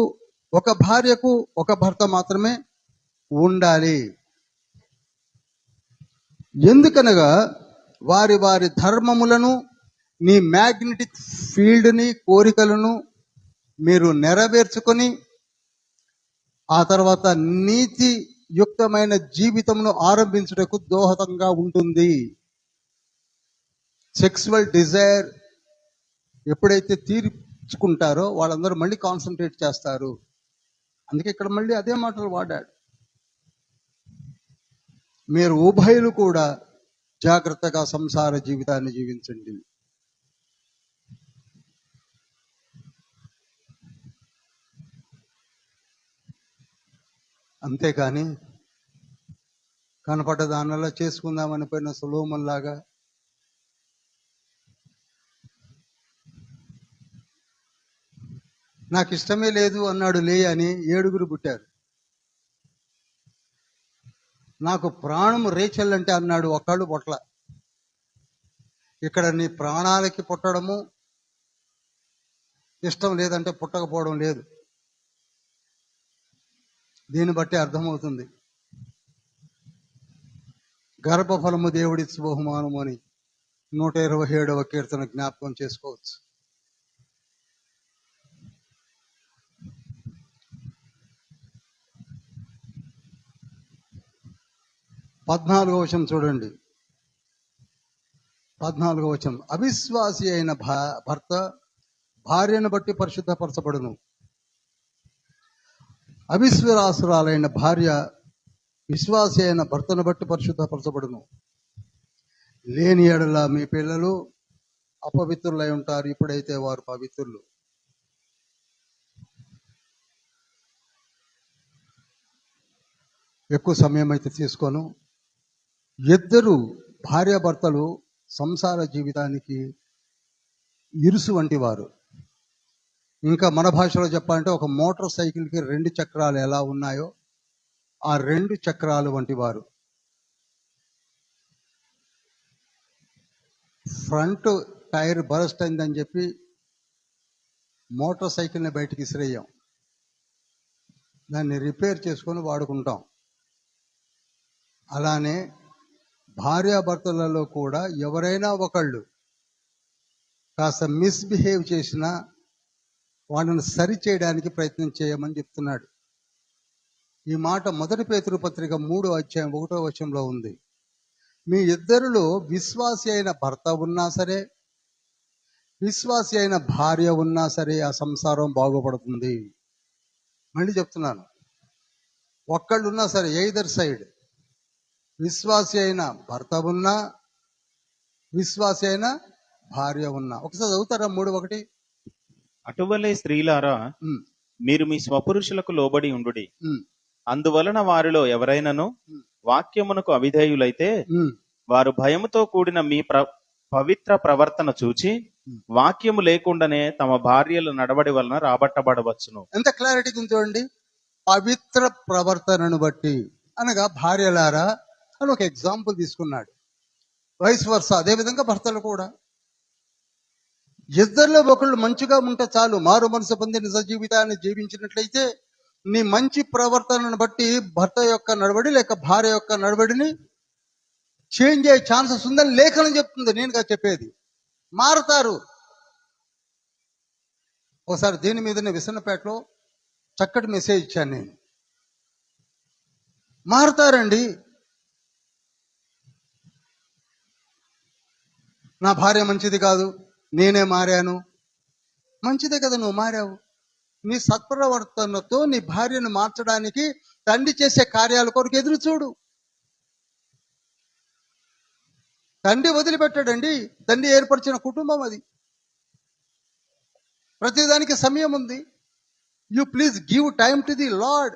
Speaker 1: ఒక భార్యకు ఒక భర్త మాత్రమే ఉండాలి. ఎందుకనగా వారి వారి ధర్మములను, నీ మ్యాగ్నెటిక్ ఫీల్డ్ని, కోరికలను మీరు నెరవేర్చుకొని ఆ తర్వాత నీతి యుక్తమైన జీవితంను ఆరంభించుటకు దోహదంగా ఉంటుంది. సెక్సువల్ డిజైర్ ఎప్పుడైతే తీర్చుకుంటారో వాళ్ళందరూ మళ్ళీ కాన్సన్ట్రేట్ చేస్తారు. అందుకే ఇక్కడ మళ్ళీ అదే మాటలు వాడాడు. మీరు ఉభయులు కూడా జాగ్రత్తగా సంసార జీవితాన్ని జీవించండి. అంతేకాని కనపడ్డ దానిలా చేసుకుందామని పోయిన సొలొమోను లాగా నాకు ఇష్టమే లేదు అన్నాడు లే అని 7 పుట్టారు. నాకు ప్రాణము రేచల్ అంటే అన్నాడు, ఒక్కళ్ళు పొట్ల. ఇక్కడ నీ ప్రాణాలకి పుట్టడము ఇష్టం లేదంటే పుట్టకపోవడం లేదు. దీన్ని బట్టి అర్థమవుతుంది గర్భఫలము దేవుడిచ్చు బహుమానము అని 127వ కీర్తన జ్ఞాపకం చేసుకోవచ్చు. పద్నాలుగవ వచనం చూడండి. 14వ వచనం, అవిశ్వాసి అయిన భర్త భార్యను బట్టి పరిశుద్ధపరచబడును, అవిశ్వాసురాలైన భార్య విశ్వాసి అయిన భర్తను బట్టి పరిశుద్ధపరచబడును. లేని ఎడల మీ పిల్లలు అపవిత్రులై ఉంటారు, ఇప్పుడైతే వారు పవిత్రులు. ఎక్కువ సమయం అయితే తీసుకోను. ఇద్దరు భార్యాభర్తలు సంసార జీవితానికి ఇరుసు వంటి వారు. ఇంకా మన భాషలో చెప్పాలంటే ఒక మోటార్ సైకిల్కి 2 చక్రాలు ఎలా ఉన్నాయో ఆ 2 చక్రాలు వంటి వారు. ఫ్రంట్ టైర్ బరస్ట్ అయిందని చెప్పి మోటార్ సైకిల్ని బయటికి విసిరేయం, దాన్ని రిపేర్ చేసుకొని వాడుకుంటాం. అలానే భార్యాభర్తలలో కూడా ఎవరైనా ఒకళ్ళు కాస్త మిస్బిహేవ్ చేసినా వాళ్ళని సరి చేయడానికి ప్రయత్నం చేయమని చెప్తున్నాడు. ఈ మాట 1 పేతురు పత్రిక 3వ అధ్యాయం 1వ వచనంలో ఉంది. మీ ఇద్దరిలో విశ్వాసి అయిన భర్త ఉన్నా సరే, విశ్వాసి అయిన భార్య ఉన్నా సరే ఆ సంసారం బాగుపడుతుంది. మళ్ళీ చెప్తున్నాను, ఒక్కళ్ళు ఉన్నా సరే, ఎయిదర్ సైడ్, విశ్వాసి అయిన భర్త ఉన్నా, విశ్వాసి అయిన భార్య ఉన్నా. ఒకసారి చదువుతారా 3:1?
Speaker 2: అటువలే స్త్రీలారా, మీరు మీ స్వపురుషులకు లోబడి ఉండుడి. అందువలన వారిలో ఎవరైనాను వాక్యమునకు అవిధేయులైతే వారు భయముతో కూడిన మీ పవిత్ర ప్రవర్తన చూచి వాక్యము లేకుండానే తమ భార్యల నడవడి వలన రాబట్టబడవచ్చును.
Speaker 1: ఎంత క్లారిటీ ఉంది చూడండి. పవిత్ర ప్రవర్తనను బట్టి అనగా భార్యలారా అని ఒక ఎగ్జాంపుల్ తీసుకున్నాడు. వైస్ వర్స, అదేవిధంగా భర్తలు కూడా. ఇద్దరిలో ఒకళ్ళు మంచిగా ఉంటే చాలు. మారు మనసు పొంది నిజ జీవితాన్ని జీవించినట్లయితే నీ మంచి ప్రవర్తనను బట్టి భర్త యొక్క నడవడి లేక భార్య యొక్క నడవడిని చేంజ్ అయ్యే ఛాన్సెస్ ఉందని లేఖనం చెప్తుంది, నేనుగా చెప్పేది. మారతారు. ఒకసారి దీని మీదనే విసన్నపేటలో చక్కటి మెసేజ్ ఇచ్చాను నేను. మారతారండి. నా భార్య మంచిది కాదు, నేనే మారాను. మంచిదే కదా, నువ్వు మారావు. నీ సత్ప్రవర్తనతో నీ భార్యను మార్చడానికి తండ్రి చేసే కార్యాల కొరకు ఎదురు చూడు. తండ్రి వదిలిపెట్టాడండి. తండ్రి ఏర్పరిచిన కుటుంబం అది. ప్రతిదానికి సమయం ఉంది. You please give time to the lord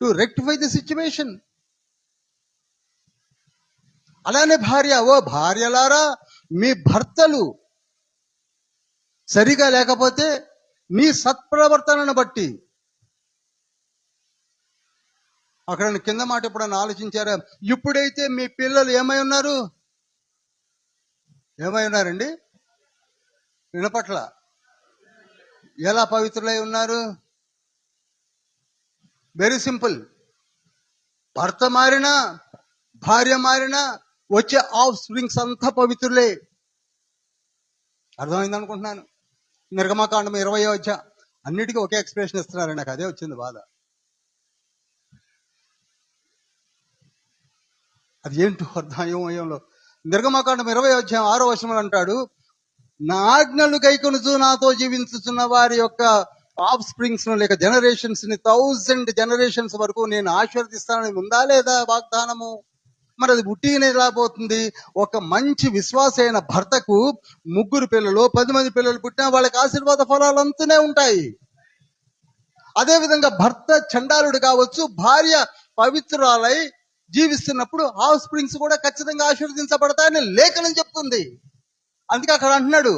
Speaker 1: to rectify the situation. అలానే భార్య, ఓ భార్యలారా, మీ భర్తలు సరిగా లేకపోతే నీ సత్ప్రవర్తనను బట్టి, అక్కడ కింద మాట ఎప్పుడన్నా ఆలోచించారా? ఇప్పుడైతే మీ పిల్లలు ఏమై ఉన్నారు? ఏమై ఉన్నారండి? వినపట్ల. ఎలా పవిత్రులై ఉన్నారు? Very simple. భర్త మారినా భార్య మారినా వచ్చే ఆఫ్ స్ప్రింగ్స్ అంతా పవిత్రులే. అర్థమైంది అనుకుంటున్నాను. నిర్గమకాండం 20వ అధ్యాయం. అన్నిటికీ ఒకే ఎక్స్ప్రెషన్ ఇస్తున్నారు, నాకు అదే వచ్చింది బాధ. అది ఏంటో అర్థమయంలో నిర్గమకాండం 20వ అధ్యాయం 6వ వచనం అంటాడు, నా ఆజ్ఞలు గైకొనుచు నాతో జీవించుతున్న వారి యొక్క ఆఫ్ స్ప్రింగ్స్ ను లేక జనరేషన్స్ ని 1000 జనరేషన్స్ వరకు నేను ఆశీర్వదిస్తానని ఉందా లేదా వాగ్దానము? మరి అది ఉట్టిగానే రాబోతుంది. ఒక మంచి విశ్వాస అయిన భర్తకు 3 పిల్లలు 10 మంది పిల్లలు పుట్టినా వాళ్ళకి ఆశీర్వాద ఫలాలు అంతనే ఉంటాయి. అదేవిధంగా భర్త చండాలుడు కావచ్చు, భార్య పవిత్రురాలై జీవిస్తున్నప్పుడు ఆఫ్ స్ప్రింగ్స్ కూడా ఖచ్చితంగా ఆశీర్వదించబడతాయని లేఖనం చెప్తుంది. అందుకే అక్కడ అంటున్నాడు,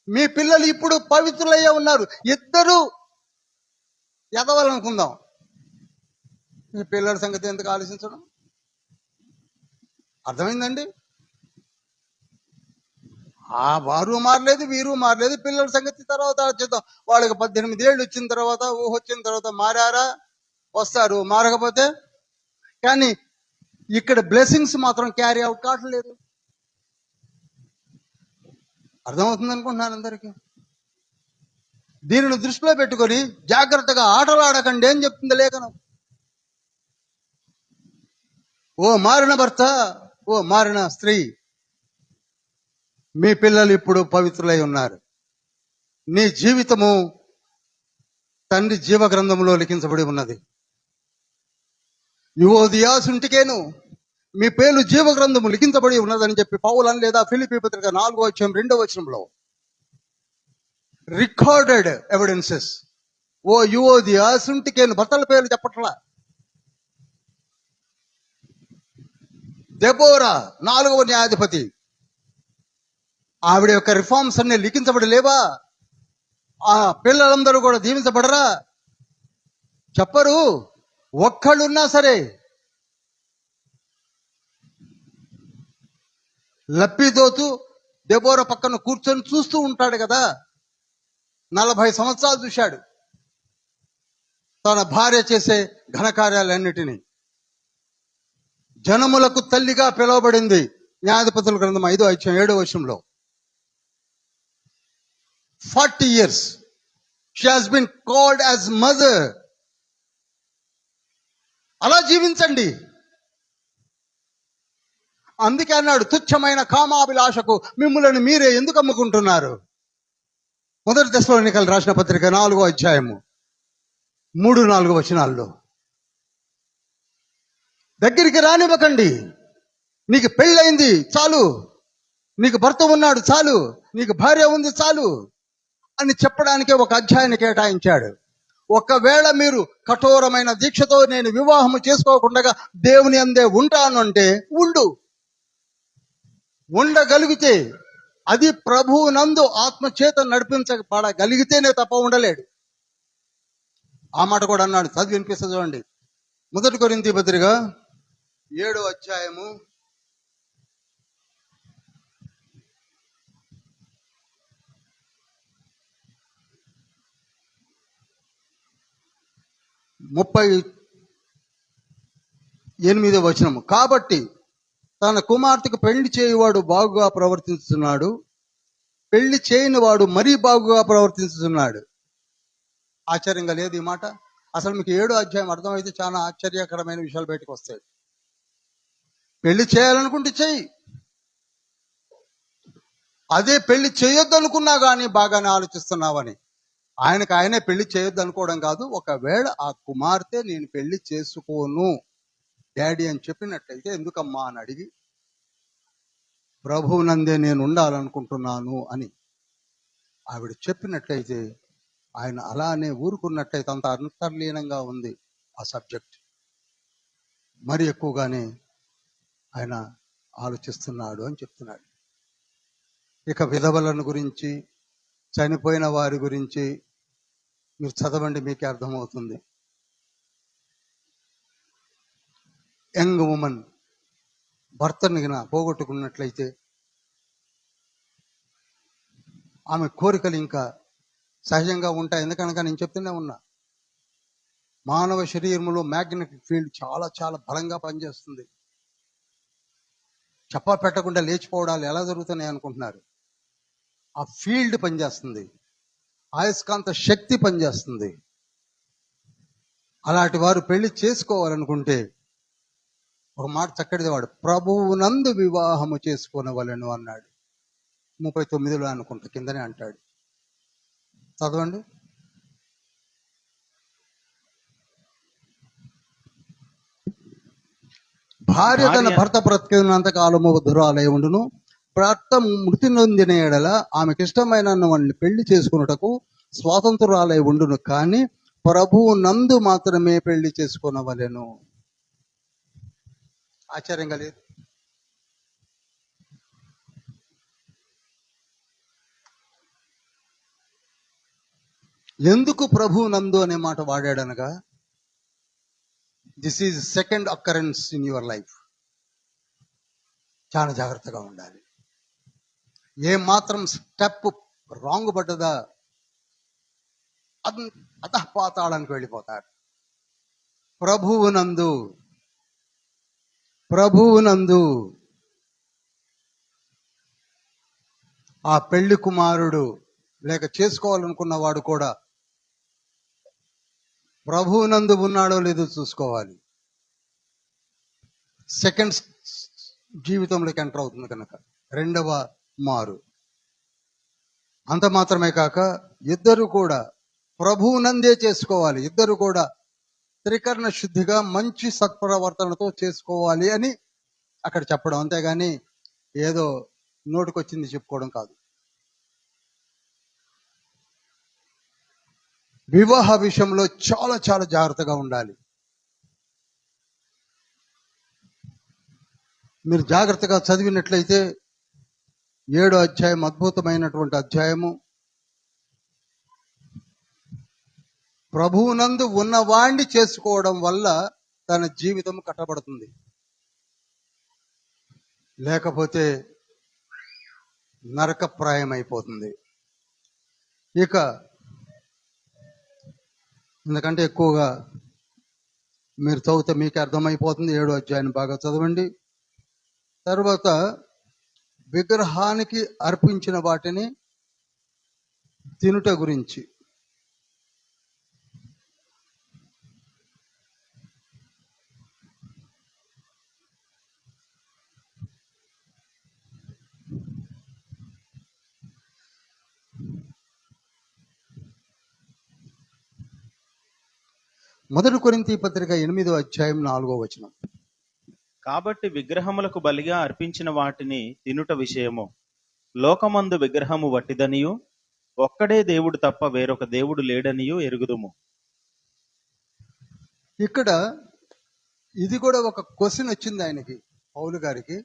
Speaker 1: మీ పిల్లలు ఇప్పుడు పవిత్రులయ్యే ఉన్నారు. ఇద్దరు ఎదవాలనుకుందాం, మీ పిల్లల సంగతి ఎందుకు ఆలోచించడం? అర్థమైందండి? ఆ వారు మారలేదు, వీరు మారలేదు. పిల్లల సంగతి తర్వాత ఆలోచిద్దాం. వాళ్ళకి 18 ఏళ్ళు వచ్చిన తర్వాత, వచ్చిన తర్వాత మారారా? వస్తారు. మారకపోతే కానీ ఇక్కడ బ్లెస్సింగ్స్ మాత్రం క్యారీ అవుట్ కావట్లేదు. అర్థమవుతుంది అనుకుంటున్నాను అందరికీ. దీనిని దృష్టిలో పెట్టుకొని జాగ్రత్తగా ఆటలు ఆడకండి అని చెప్తుంది లేఖనం. ఓ మారిన భర్త, ఓ మారిన స్త్రీ, మీ పిల్లలు ఇప్పుడు పవిత్రులై ఉన్నారు. నీ జీవితము తండ్రి జీవ గ్రంథంలో లిఖించబడి ఉన్నది. యువోదియాసుంటికేను మీ పేర్లు జీవ గ్రంథము లిఖించబడి ఉన్నదని చెప్పి పౌలు లేదా ఫిలిప్పీ పత్రిక 4వ అధ్యాయం 2వ వచనంలో రికార్డెడ్ ఎవిడెన్సెస్. ఓ యువోదియాసుంటికేను, భర్తల పేర్లు చెప్పట్లా. దెబోరా 4వ న్యాయాధిపతి, ఆవిడ యొక్క రిఫార్మ్స్ అన్ని లిఖించబడి లేవా? ఆ పిల్లలందరూ కూడా దీవించబడరా? చెప్పరు. ఒక్కళ్ళున్నా సరే లప్పిదోతు దెబోరా పక్కన కూర్చొని చూస్తూ ఉంటాడు కదా. 40 సంవత్సరాలు చూశాడు తన భార్య చేసే ఘనకార్యాలన్నిటినీ. జనములకు తల్లిగా పిలువబడింది. న్యాయాధిపతుల గ్రంథం 5వ అధ్యాయం 7వ వచనంలో 40 years she has been called as mother. అలా జీవించండి. అందుకే అన్నాడు, తుచ్చమైన కామాభిలాషకు మిమ్ములను మీరే ఎందుకు అమ్ముకుంటున్నారు? 1 తెస్సలోనికయులకు రాసిన పత్రిక 4వ అధ్యాయము 3-4 వచనాల్లో. దగ్గరికి రానివ్వకండి. నీకు పెళ్ళయింది చాలు, నీకు భర్త ఉన్నాడు చాలు, నీకు భార్య ఉంది చాలు అని చెప్పడానికే ఒక అధ్యాయాన్ని కేటాయించాడు. ఒకవేళ మీరు కఠోరమైన దీక్షతో నేను వివాహము చేసుకోకుండా దేవుని అందే ఉంటాను అంటే ఉండగలిగితే, అది ప్రభువు నందు ఆత్మచేత నడిపించబడగలిగితేనే తప్ప ఉండలేడు. ఆ మాట కూడా అన్నాడు. చదివి వినిపిస్తుంది చూడండి. 1 కొరింథీ పత్రిక 7వ అధ్యాయము 38వ వచనము. కాబట్టి తన కుమార్తెకు పెళ్లి చేయువాడు బాగుగా ప్రవర్తిస్తున్నాడు, పెళ్లి చేయని వాడు మరీ బాగుగా ప్రవర్తిస్తున్నాడు. ఆశ్చర్యంగా లేదు ఈ మాట? అసలు మీకు 7వ అధ్యాయం అర్థమైతే చాలా ఆశ్చర్యకరమైన విషయాలు బయటకు వస్తాయి. పెళ్లి చేయాలనుకుంటే చెయ్యి, అదే పెళ్లి చేయొద్దు అనుకున్నా కానీ బాగానే ఆలోచిస్తున్నావని. ఆయనే పెళ్లి చేయొద్దు అనుకోవడం కాదు, ఒకవేళ ఆ కుమార్తె నేను పెళ్లి చేసుకోను డాడీ అని చెప్పినట్లయితే ఎందుకమ్మా అని అడిగి ప్రభువునందే నేను ఉండాలనుకుంటున్నాను అని ఆవిడ చెప్పినట్లయితే, ఆయన అలానే ఊరుకున్నట్లయితే అంత అంతర్లీనంగా ఉంది ఆ సబ్జెక్ట్. మరి ఎక్కువగానే ఆయన ఆలోచిస్తున్నాడు అని చెప్తున్నాడు. ఇక విధవలను గురించి, చనిపోయిన వారి గురించి మీరు చదవండి, మీకే అర్థమవుతుంది. యంగ్ ఉమెన్ భర్తని పోగొట్టుకున్నట్లయితే ఆమె కోరికలు ఇంకా సహజంగా ఉంటాయి. ఎందుకనగా నేను చెప్తూనే ఉన్నా, మానవ శరీరంలో మ్యాగ్నెటిక్ ఫీల్డ్ చాలా చాలా బలంగా పనిచేస్తుంది. చెప్పా పెట్టకుండా లేచిపోవడాలు ఎలా జరుగుతున్నాయి అనుకుంటున్నారు? ఆ ఫీల్డ్ పనిచేస్తుంది, అయస్కాంత శక్తి పనిచేస్తుంది. అలాంటి వారు పెళ్లి చేసుకోవాలనుకుంటే ఒక మాట చక్కటిది వాడు, ప్రభువునందు వివాహము చేసుకోనవలెను అన్నాడు. 39లో అనుకుంటా కిందనే అంటాడు. చదవండి. భార్య తన భర్త బ్రతికినంత కాలము వధురాలై ఉండును, భర్త మృతి నొందిన ఎడల ఆమెకి ఇష్టమైన వాడిని పెళ్లి చేసుకున్నటకు స్వాతంత్రురాలై ఉండును, కానీ ప్రభువు నందు మాత్రమే పెళ్లి చేసుకునవలెను. ఆశ్చర్యంగా లేదు? ఎందుకు ప్రభువు నందు అనే మాట వాడాడనగా, this is second occurrence in your life. చాలా జాగ్రత్తగా ఉండాలి. ఏ మాత్రం స్టెప్ రాంగ్ పడ్డదా అధఃపాతాళానికి వెళ్ళిపోతారు. ప్రభువునందు ఆ పెళ్లి కుమారుడు లేక చేసుకోవాలనుకున్న వాడు కూడా ప్రభువునందు ఉన్నాడో లేదో చూసుకోవాలి. సెకండ్ జీవితంలోకి ఎంటర్ అవుతుంది కనుక, రెండవ మారు. అంత మాత్రమే కాక ఇద్దరు కూడా ప్రభువునందే చేసుకోవాలి. ఇద్దరు కూడా త్రికరణ శుద్ధిగా మంచి సత్ప్రవర్తనతో చేసుకోవాలి అని అక్కడ చెప్పడం, అంతేగాని ఏదో నోటికొచ్చింది చెప్పుకోవడం కాదు. వివాహ విషయంలో చాలా చాలా జాగ్రత్తగా ఉండాలి. మీరు జాగ్రత్తగా చదివినట్లయితే 7వ అధ్యాయం అద్భుతమైనటువంటి అధ్యాయము. ప్రభువునందు ఉన్నవాణ్ణి చేసుకోవడం వల్ల తన జీవితం కట్టబడుతుంది, లేకపోతే నరకప్రాయం అయిపోతుంది. ఇక ఎందుకంటే ఎక్కువగా మీరు చదివితే మీకే అర్థమైపోతుంది. 7వ అధ్యాయాన్ని బాగా చదవండి. తర్వాత విగ్రహానికి అర్పించిన వాటిని తినుట గురించి. మొదటి కొరింథీ పత్రిక 8వ అధ్యాయం 4వ వచనం.
Speaker 2: కాబట్టి విగ్రహములకు బలిగా అర్పించిన వాటిని తినుట విషయము, లోకమందు విగ్రహము వట్టిదనియు ఒక్కడే దేవుడు తప్ప వేరొక దేవుడు లేడనియు ఎరుగుదుము.
Speaker 1: ఇక్కడ ఇది కూడా ఒక క్వశ్చన్ వచ్చింది ఆయనకి, పౌలు గారికి.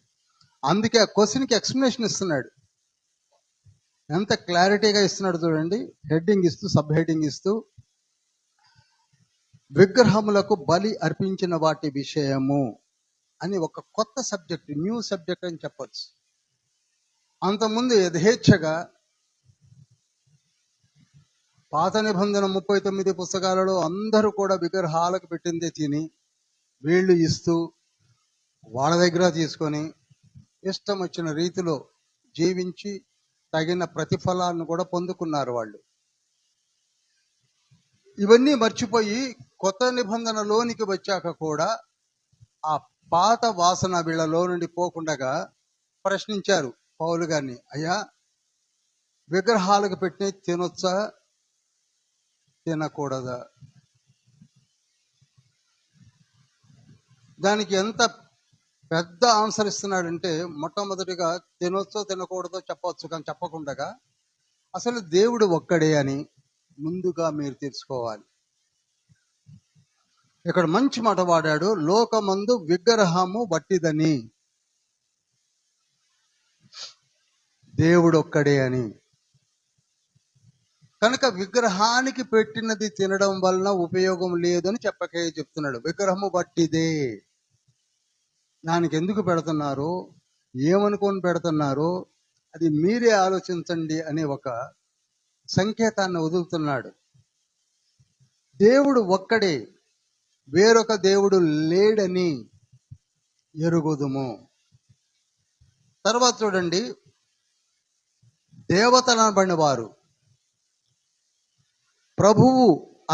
Speaker 1: అందుకే ఆ క్వశ్చన్కి ఎక్స్ప్లెనేషన్ ఇస్తున్నాడు. ఎంత క్లారిటీగా ఇస్తున్నాడు చూడండి. హెడ్డింగ్ ఇస్తూ, సబ్ హెడ్డింగ్ ఇస్తూ, విగ్రహములకు బలి అర్పించిన వాటి విషయము అని ఒక కొత్త సబ్జెక్ట్, న్యూ సబ్జెక్ట్ అని చెప్పచ్చు. అంతకుముందు యథేచ్ఛగా పాత నిబంధన 39 పుస్తకాలలో అందరూ కూడా విగ్రహాలకు పెట్టిందే తిని, వీళ్ళు ఇస్తూ వాళ్ళ దగ్గర తీసుకొని ఇష్టం వచ్చిన రీతిలో జీవించి తగిన ప్రతిఫలాలను కూడా పొందుకున్నారు వాళ్ళు. ఇవన్నీ మర్చిపోయి కొత్త నిబంధనలోనికి వచ్చాక కూడా ఆ పాత వాసన వీళ్ళలో నుండి పోకుండగా ప్రశ్నించారు పౌలు గారిని, అయ్యా విగ్రహాలకు పెట్టి తినొచ్చా తినకూడదా? దానికి ఎంత పెద్ద ఆన్సర్ ఇస్తున్నాడంటే, మొట్టమొదటిగా తినొచ్చో తినకూడదో చెప్పవచ్చు, కానీ చెప్పకుండా అసలు దేవుడు ఒక్కడే అని ముందుగా మీరు తెలుసుకోవాలి. ఇక్కడ మంచి మాట వాడాడు, లోకమందు విగ్రహము వట్టిదని, దేవుడు ఒక్కడే అని. కనుక విగ్రహానికి పెట్టినది తినడం వలన ఉపయోగం లేదని చెప్పకే చెప్తున్నాడు. విగ్రహము వట్టిదే, దానికి ఎందుకు పెడుతున్నారు, ఏమనుకొని పెడుతున్నారు, అది మీరే ఆలోచించండి అనే ఒక సంకేతాన్ని వదులుతున్నాడు. దేవుడు ఒక్కడే, వేరొక దేవుడు లేడని ఎరుగుదుము. తర్వాత చూడండి, దేవతలు అనబడిన వారు, ప్రభువు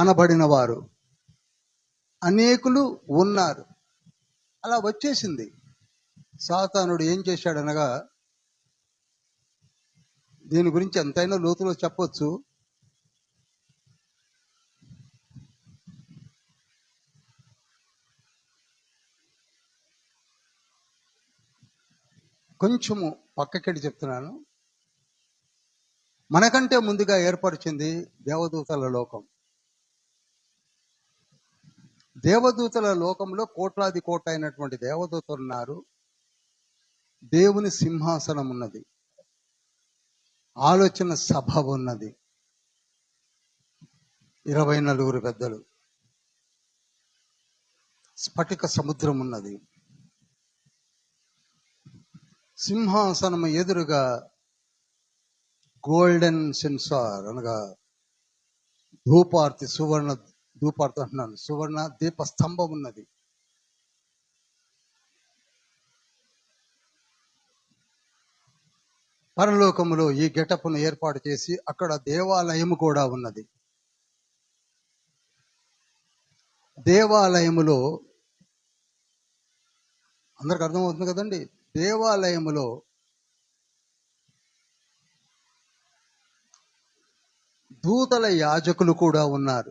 Speaker 1: అనబడిన వారు అనేకులు ఉన్నారు. అలా వచ్చేసింది. సాతానుడు ఏం చేశాడనగా, దీని గురించి ఎంతైనా లోతులో చెప్పొచ్చు. కొంచెము పక్కకెళ్ళి చెప్తున్నాను. మనకంటే ముందుగా ఏర్పరిచింది దేవదూతల లోకం. దేవదూతల లోకంలో కోట్లాది కోట్ల అయినటువంటి దేవదూతలు ఉన్నారు. దేవుని సింహాసనం ఉన్నది, ఆలోచన సభ ఉన్నది, 24 పెద్దలు, స్ఫటిక సముద్రం ఉన్నది. సింహాసనం ఎదురుగా గోల్డెన్ సెన్సార్ అనగా ధూపార్తి, సువర్ణ ధూపార్తి అంటున్నాను, సువర్ణ దీప స్తంభం ఉన్నది. పరలోకములో ఈ గెటప్ను ఏర్పాటు చేసి అక్కడ దేవాలయము కూడా ఉన్నది. దేవాలయములో అందరికి అర్థమవుతుంది కదండి, దేవాలయములో దూతల యాజకులు కూడా ఉన్నారు.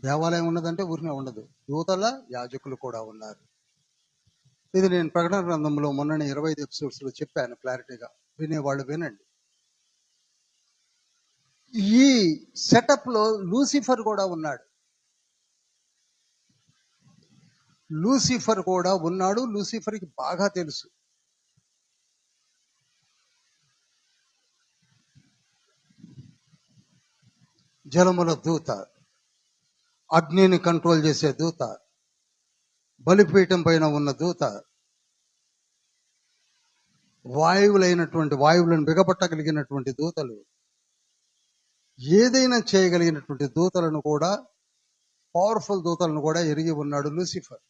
Speaker 1: దేవాలయం ఉన్నదంటే ఊరినే ఉండదు, దూతల యాజకులు కూడా ఉన్నారు. ఇది నేను ప్రకటన గ్రంథంలో మొన్న 25 ఎపిసోడ్స్లో చెప్పాను క్లారిటీగా, వినేవాళ్ళు వినండి. ఈ సెటప్ లో లూసిఫర్ కూడా ఉన్నాడు. లూసిఫర్కి బాగా తెలుసు. జలముల దూత, అగ్నిని కంట్రోల్ చేసే దూత, బలిపీఠం పైన ఉన్న దూత, వాయువులను బిగపట్టగలిగినటువంటి దూతలు, ఏదైనా చేయగలిగినటువంటి దూతలను కూడా, పవర్ఫుల్ దూతలను కూడా ఎరిగి ఉన్నాడు లూసిఫర్.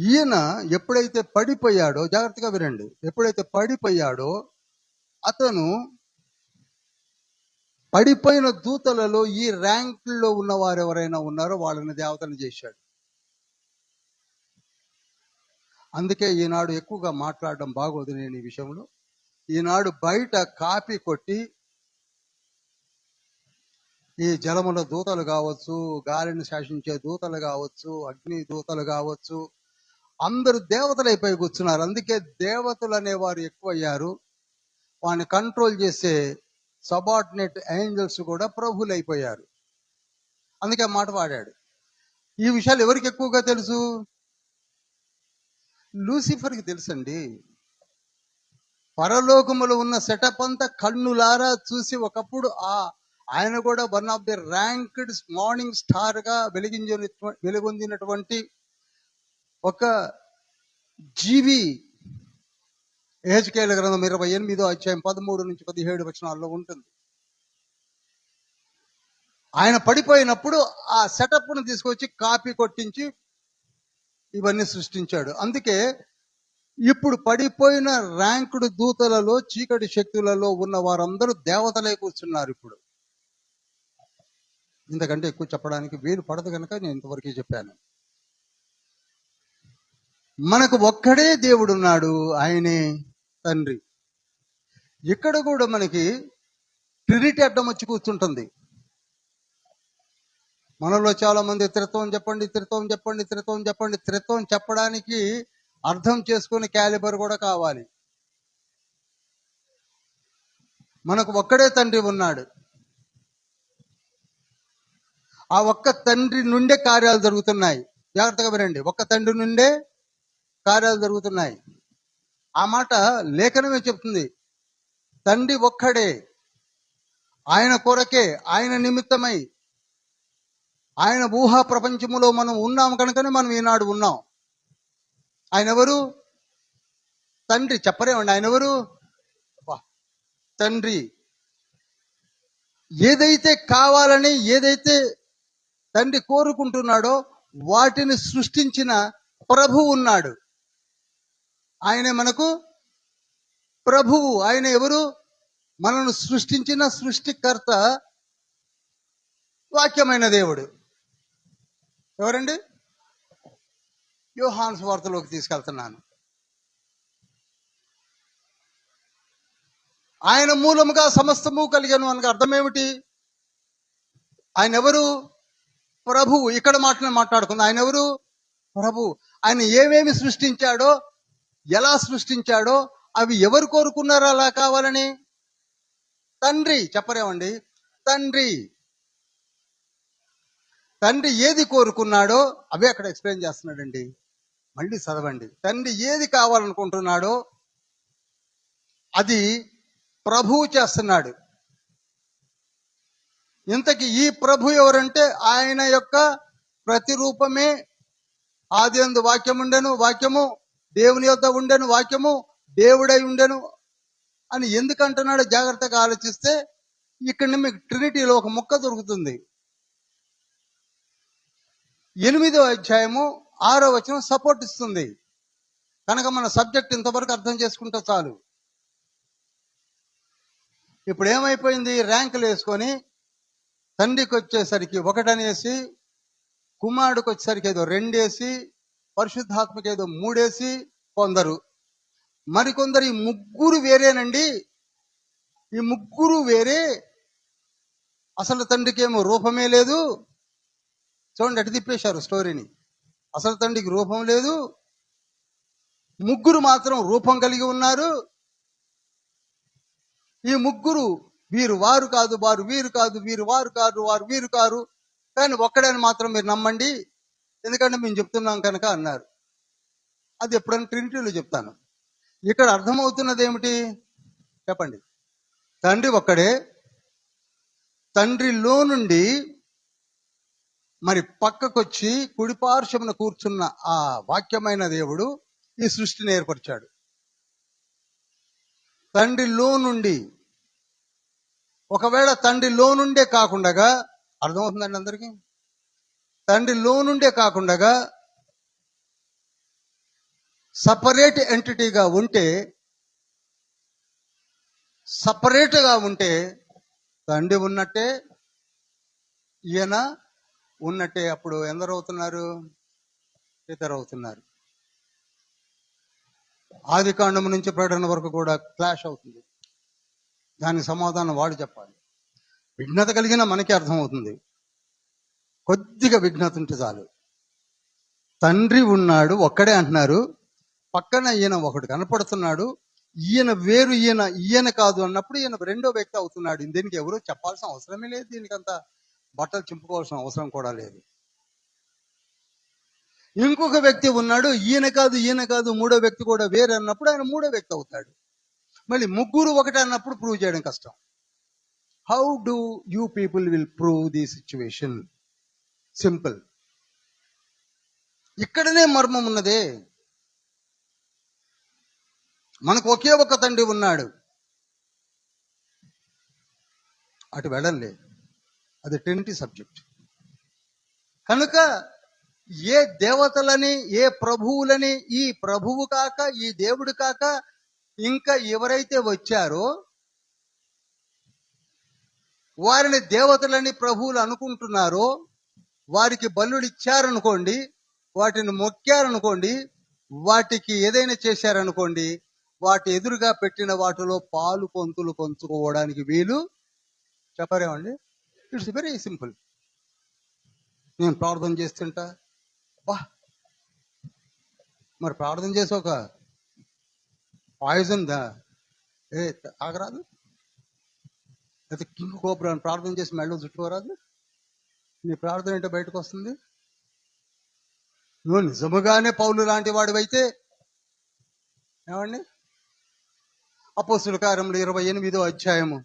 Speaker 1: ఈయన ఎప్పుడైతే పడిపోయాడో, జాగ్రత్తగా వినండి, ఎప్పుడైతే పడిపోయాడో అతను పడిపోయిన దూతలలో ఈ ర్యాంకుల్లో ఉన్నవారు ఎవరైనా ఉన్నారో వాళ్ళని దేవతలు చేశాడు. అందుకే ఈనాడు ఎక్కువగా మాట్లాడడం బాగోదు నేను ఈ విషయంలో. ఈనాడు బయట కాపీ కొట్టి ఈ జలముల దూతలు కావచ్చు, గాలిని శాసించే దూతలు కావచ్చు, అగ్ని దూతలు కావచ్చు, అందరూ దేవతలు అయిపోయి కూర్చున్నారు. అందుకే దేవతలు అనేవారు ఎక్కువయ్యారు. వాడిని కంట్రోల్ చేసే సబార్డినేట్ ఏంజల్స్ కూడా ప్రభువులు అయిపోయారు. అందుకే మాట వాడాడు. ఈ విషయాలు ఎవరికి ఎక్కువగా తెలుసు? లూసిఫర్కి తెలుసండి. పరలోకములో ఉన్న సెటప్ అంతా కన్నులారా చూసి, ఒకప్పుడు ఆయన కూడా one of the ranked morning star గా వెలుగొందినటువంటి ఒక జీవి. యెహెజ్కేలు గ్రంథం 28వ అధ్యాయం 13 నుంచి 17 వచనాల్లో ఉంటుంది. ఆయన పడిపోయినప్పుడు ఆ సెటప్ను తీసుకొచ్చి కాపీ కొట్టించి ఇవన్నీ సృష్టించాడు. అందుకే ఇప్పుడు పడిపోయిన ర్యాంకుడు దూతలలో, చీకటి శక్తులలో ఉన్న వారందరూ దేవతలే కూర్చున్నారు. ఇప్పుడు ఇంతకంటే ఎక్కువ చెప్పడానికి వీలు పడదు కనుక నేను ఇంతవరకు చెప్పాను. మనకు ఒక్కడే దేవుడు ఉన్నాడు, ఆయనే తండ్రి. ఇక్కడ కూడా మనకి ట్రినిటీ అడ్డం వచ్చి కూర్చుంటుంది. మనలో చాలా మంది త్రిత్వం చెప్పండి, త్రిత్వం చెప్పండి, త్రిత్వం చెప్పండి. త్రిత్వం చెప్పడానికి అర్థం చేసుకునే క్యాలిబర్ కూడా కావాలి. మనకు ఒక్కడే తండ్రి ఉన్నాడు. ఆ ఒక్క తండ్రి నుండే కార్యాలు జరుగుతున్నాయి. జాగ్రత్తగా వినండి, ఒక్క తండ్రి నుండే కార్యాలు జరుగుతున్నాయి. ఆ మాట లేఖనమే చెప్తుంది. తండ్రి ఒక్కడే, ఆయన కొరకే, ఆయన నిమిత్తమై, ఆయన ఊహా ప్రపంచములో మనం ఉన్నాం కనుకనే మనం ఈనాడు ఉన్నాం. ఆయన ఎవరు? తండ్రి. చెప్పరేమండి ఆయన ఎవరు? తండ్రి. ఏదైతే కావాలని, ఏదైతే తండ్రి కోరుకుంటున్నాడో వాటిని సృష్టించిన ప్రభువు ఉన్నాడు. ఆయనే మనకు ప్రభువు. ఆయన ఎవరు? మనను సృష్టించిన సృష్టికర్త, వాక్యమైన దేవుడు. ఎవరండి? యోహాను సువార్తలోకి తీసుకెళ్తున్నాను. ఆయన మూలముగా సమస్తము కలిగాను అనగా అర్థం ఏమిటి? ఆయన ఎవరు? ప్రభువు. ఇక్కడ మాట్లాడుకుంది. ఆయన ఎవరు? ప్రభు. ఆయన ఏమేమి సృష్టించాడో, ఎలా సృష్టించాడో అవి ఎవరు కోరుకున్నారో అలా కావాలని? తండ్రి. చెప్పరేమండి? తండ్రి. తండ్రి ఏది కోరుకున్నాడో అవే అక్కడ ఎక్స్ప్లెయిన్ చేస్తున్నాడండి. మళ్ళీ చదవండి. తండ్రి ఏది కావాలనుకుంటున్నాడో అది ప్రభువు చేస్తున్నాడు. ఇంతకీ ఈ ప్రభు ఎవరంటే ఆయన యొక్క ప్రతిరూపమే. ఆదియందు వాక్యం ఉండెను, వాక్యము దేవుని యొద్ద ఉండెను, వాక్యము దేవుడై ఉండెను అని ఎందుకు అంటున్నాడో జాగ్రత్తగా ఆలోచిస్తే ఇక్కడ మీకు ట్రినిటీలో ఒక ముక్క దొరుకుతుంది. 8వ అధ్యాయము 6వ వచనం సపోర్ట్ ఇస్తుంది కనుక మన సబ్జెక్ట్ ఇంతవరకు అర్థం చేసుకుంటే చాలు. ఇప్పుడు ఏమైపోయింది? ర్యాంకులు వేసుకొని తండ్రికి వచ్చేసరికి 1 అనేసి, కుమారుడికి వచ్చేసరికి ఏదో 2 వేసి, పరిశుద్ధాత్మకి ఏదో 3 వేసి కొందరు, మరికొందరు ఈ ముగ్గురు వేరేనండి. ఈ ముగ్గురు వేరే, అసలు తండ్రికి ఏమో రూపమే లేదు. చూడండి, అటు తిప్పేశారు స్టోరీని. అసలు తండ్రికి రూపం లేదు, ముగ్గురు మాత్రం రూపం కలిగి ఉన్నారు. ఈ ముగ్గురు వీరు వారు కాదు, వారు వీరు కాదు, వీరు వారు కాదు, వారు వీరు కారు, కానీ ఒక్కడని మాత్రం మీరు నమ్మండి, ఎందుకంటే మేము చెప్తున్నాం కనుక అన్నారు. అది ఎప్పుడైనా ట్రినిటీలో చెప్తాను. ఇక్కడ అర్థమవుతున్నది ఏమిటి చెప్పండి? తండ్రి ఒక్కడే. తండ్రిలో నుండి మరి పక్కకొచ్చి కుడిపార్శ్వమున కూర్చున్న ఆ వాక్యమైన దేవుడు ఈ సృష్టిని ఏర్పరిచాడు. తండ్రిలో నుండి, ఒకవేళ తండ్రిలో నుండే కాకుండా, అర్థమవుతుందండి అందరికీ? తండ్రిలో నుండే కాకుండా సపరేట్ ఎంటిటీగా ఉంటే, సపరేట్గా ఉంటే తండ్రి ఉన్నట్టే, ఈయన ఉన్నట్టే. అప్పుడు ఎందరు అవుతున్నారు? ఇద్దరు అవుతున్నారు. ఆది కాండము నుంచి ప్రకటన వరకు కూడా క్లాష్ అవుతుంది. దానికి సమాధానం వాడు చెప్పాలి. విఘ్నత కలిగిన మనకే అర్థమవుతుంది. కొద్దిగా విఘ్నత ఉంటే చాలు. తండ్రి ఉన్నాడు, ఒక్కడే అంటున్నారు, పక్కన ఈయన ఒకడు కనపడుతున్నాడు, ఈయన వేరు, ఈయన కాదు అన్నప్పుడు ఈయన రెండో వ్యక్తి అవుతున్నాడు. దీనికి ఎవరో చెప్పాల్సిన అవసరమే లేదు. దీనికి అంత బట్టలు చింపుకోవాల్సిన అవసరం కూడా లేదు. ఇంకొక వ్యక్తి ఉన్నాడు, ఈయన కాదు, మూడో వ్యక్తి కూడా వేరు అన్నప్పుడు ఆయన మూడో వ్యక్తి అవుతాడు. మళ్ళీ ముగ్గురు ఒకటి అన్నప్పుడు ప్రూవ్ చేయడం కష్టం. How do you people will prove the situation? Simple. ఇక్కడనే మర్మం ఉన్నదే. మనకు ఒకే ఒక తండ్రి ఉన్నాడు, అటు వెళ్ళలే. అది ట్రినిటీ సబ్జెక్ట్ కనుక ఏ దేవతలని, ఏ ప్రభువులని, ఈ ప్రభువు కాక, ఈ దేవుడు కాక ఇంకా ఎవరైతే వచ్చారో వారిని దేవతలని, ప్రభువులు అనుకుంటున్నారో వారికి బలులు ఇచ్చారనుకోండి, వాటిని మొక్కారనుకోండి, వాటికి ఏదైనా చేశారనుకోండి, వాటి ఎదురుగా పెట్టిన వాటిలో పాలు పొంతులు పంచుకోవడానికి వీలు చెప్పరేమండి. It's very simple. నేను ప్రార్థన చేస్తుంటా, బా మరి ప్రార్థన చేసి ఒక పాయిజన్ దా ఆగరాదు, అయితే కింగ్ కోబ్రా అని ప్రార్థన చేసి మెళ్ళో చుట్టుకోరాదు. నీ ప్రార్థన ఏంటో బయటకు వస్తుంది. నువ్వు నిజముగానే పౌలు లాంటి వాడివైతే ఏమండి, అపోస్తుల కార్యములు 28వ అధ్యాయము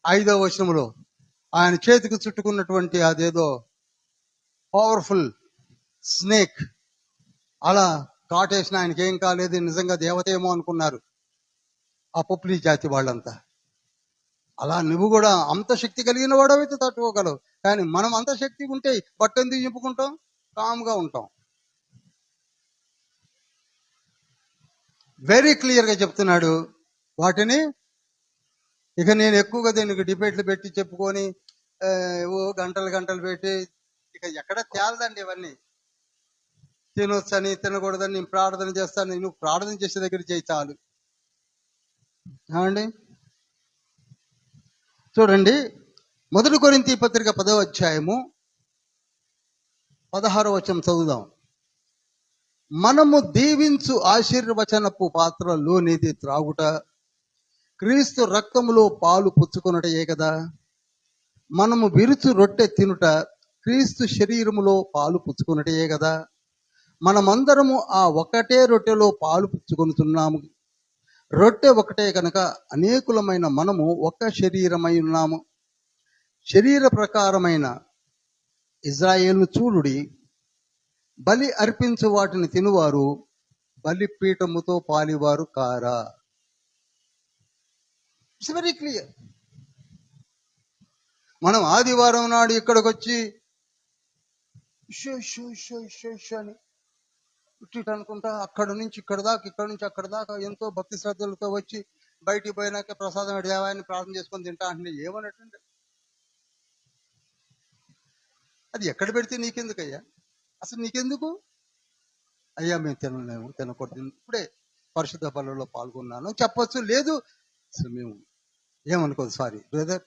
Speaker 1: 5వ వచనములో ఆయన చేతికి చుట్టుకున్నటువంటి అదేదో పవర్ఫుల్ స్నేక్ అలా కాటేసిన ఆయనకి ఏం కాలేదు, నిజంగా దేవత ఏమో అనుకున్నారు ఆ పొప్లీ జాతి వాళ్ళంతా. అలా నువ్వు కూడా అంత శక్తి కలిగిన వాడవైతే తట్టుకోగలవు. కానీ మనం అంత శక్తి ఉంటే పట్టెందుకు చెప్పుకుంటాం, కామ్గా ఉంటాం. వెరీ క్లియర్గా చెప్తున్నాడు. వాటిని ఇక నేను ఎక్కువగా దీనికి డిబేట్లు పెట్టి చెప్పుకొని ఏవో గంటలు గంటలు పెట్టి ఇక ఎక్కడ తేలదండి. ఇవన్నీ తినొచ్చని తినకూడదని నేను ప్రార్థన చేస్తాను. నువ్వు ప్రార్థన చేసే దగ్గర చేయి చాలు. ఏమండి చూడండి, 1 కొరింథీ పత్రిక 10వ అధ్యాయము 16వ వచనం చదువుదాం. మనము దీవించు ఆశీర్వచనపు పాత్రలోనిది త్రాగుట క్రీస్తు రక్తములో పాలు పుచ్చుకొనుటయే కదా. మనము విరుచు రొట్టె తినుట క్రీస్తు శరీరములో పాలు పుచ్చుకొనుటయే కదా. మనమందరము ఆ ఒకటే రొట్టెలో పాలు పుచ్చుకొనుతున్నాము. రొట్టె ఒకటే కనుక అనేకులమైన మనము ఒక శరీరమై ఉన్నాము. శరీర ప్రకారమైన ఇజ్రాయేలు చూడుడి, బలి అర్పించు వాటిని తినువారు బలిపీఠముతో పాలివారు కారా. It's very clear. మనం ఆదివారం నాడు ఇక్కడికి వచ్చి అని ఇటు అనుకుంటా అక్కడ నుంచి ఇక్కడ దాకా, ఇక్కడ నుంచి అక్కడ దాకా ఎంతో భక్తి శ్రద్ధలతో వచ్చి బయటికి పోయినాక ప్రసాదం దేవాన్ని ప్రార్థన చేసుకొని తింటా అంటే ఏమన్నట్టుండే. అది ఎక్కడ పెడితే నీకెందుకయ్యా, అసలు నీకెందుకు అయ్యా, మేము తినలేము, తినకూడదు, ఇప్పుడే పరిశుద్ధ బలులో పాల్గొన్నాను చెప్పొచ్చు. లేదు అసలు మేము ఏమనుకోదు, సారీ బ్రదర్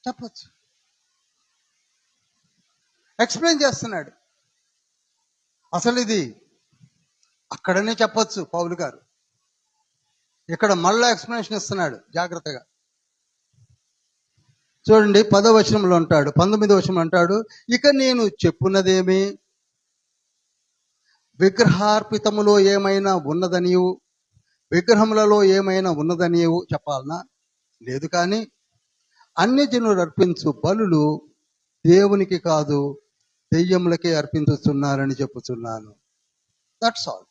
Speaker 1: చెప్పొచ్చు. ఎక్స్ప్లెయిన్ చేస్తున్నాడు. అసలు ఇది అక్కడనే చెప్పొచ్చు పౌలు గారు, ఇక్కడ మళ్ళా ఎక్స్ప్లెనేషన్ ఇస్తున్నాడు జాగ్రత్తగా. చూడండి 10వ వచనంలో అంటాడు, 19వ వచనంలో అంటాడు, ఇక నేను చెప్పున్నదేమి విగ్రహార్పితములో ఏమైనా ఉన్నదనియు విగ్రహములలో ఏమైనా ఉన్నదనియు చెప్పాలనా? లేదు. కానీ అన్ని జనులు అర్పించు బలులు దేవునికి కాదు దెయ్యములకే అర్పించుతున్నారని చెప్పుచున్నాను. That's all.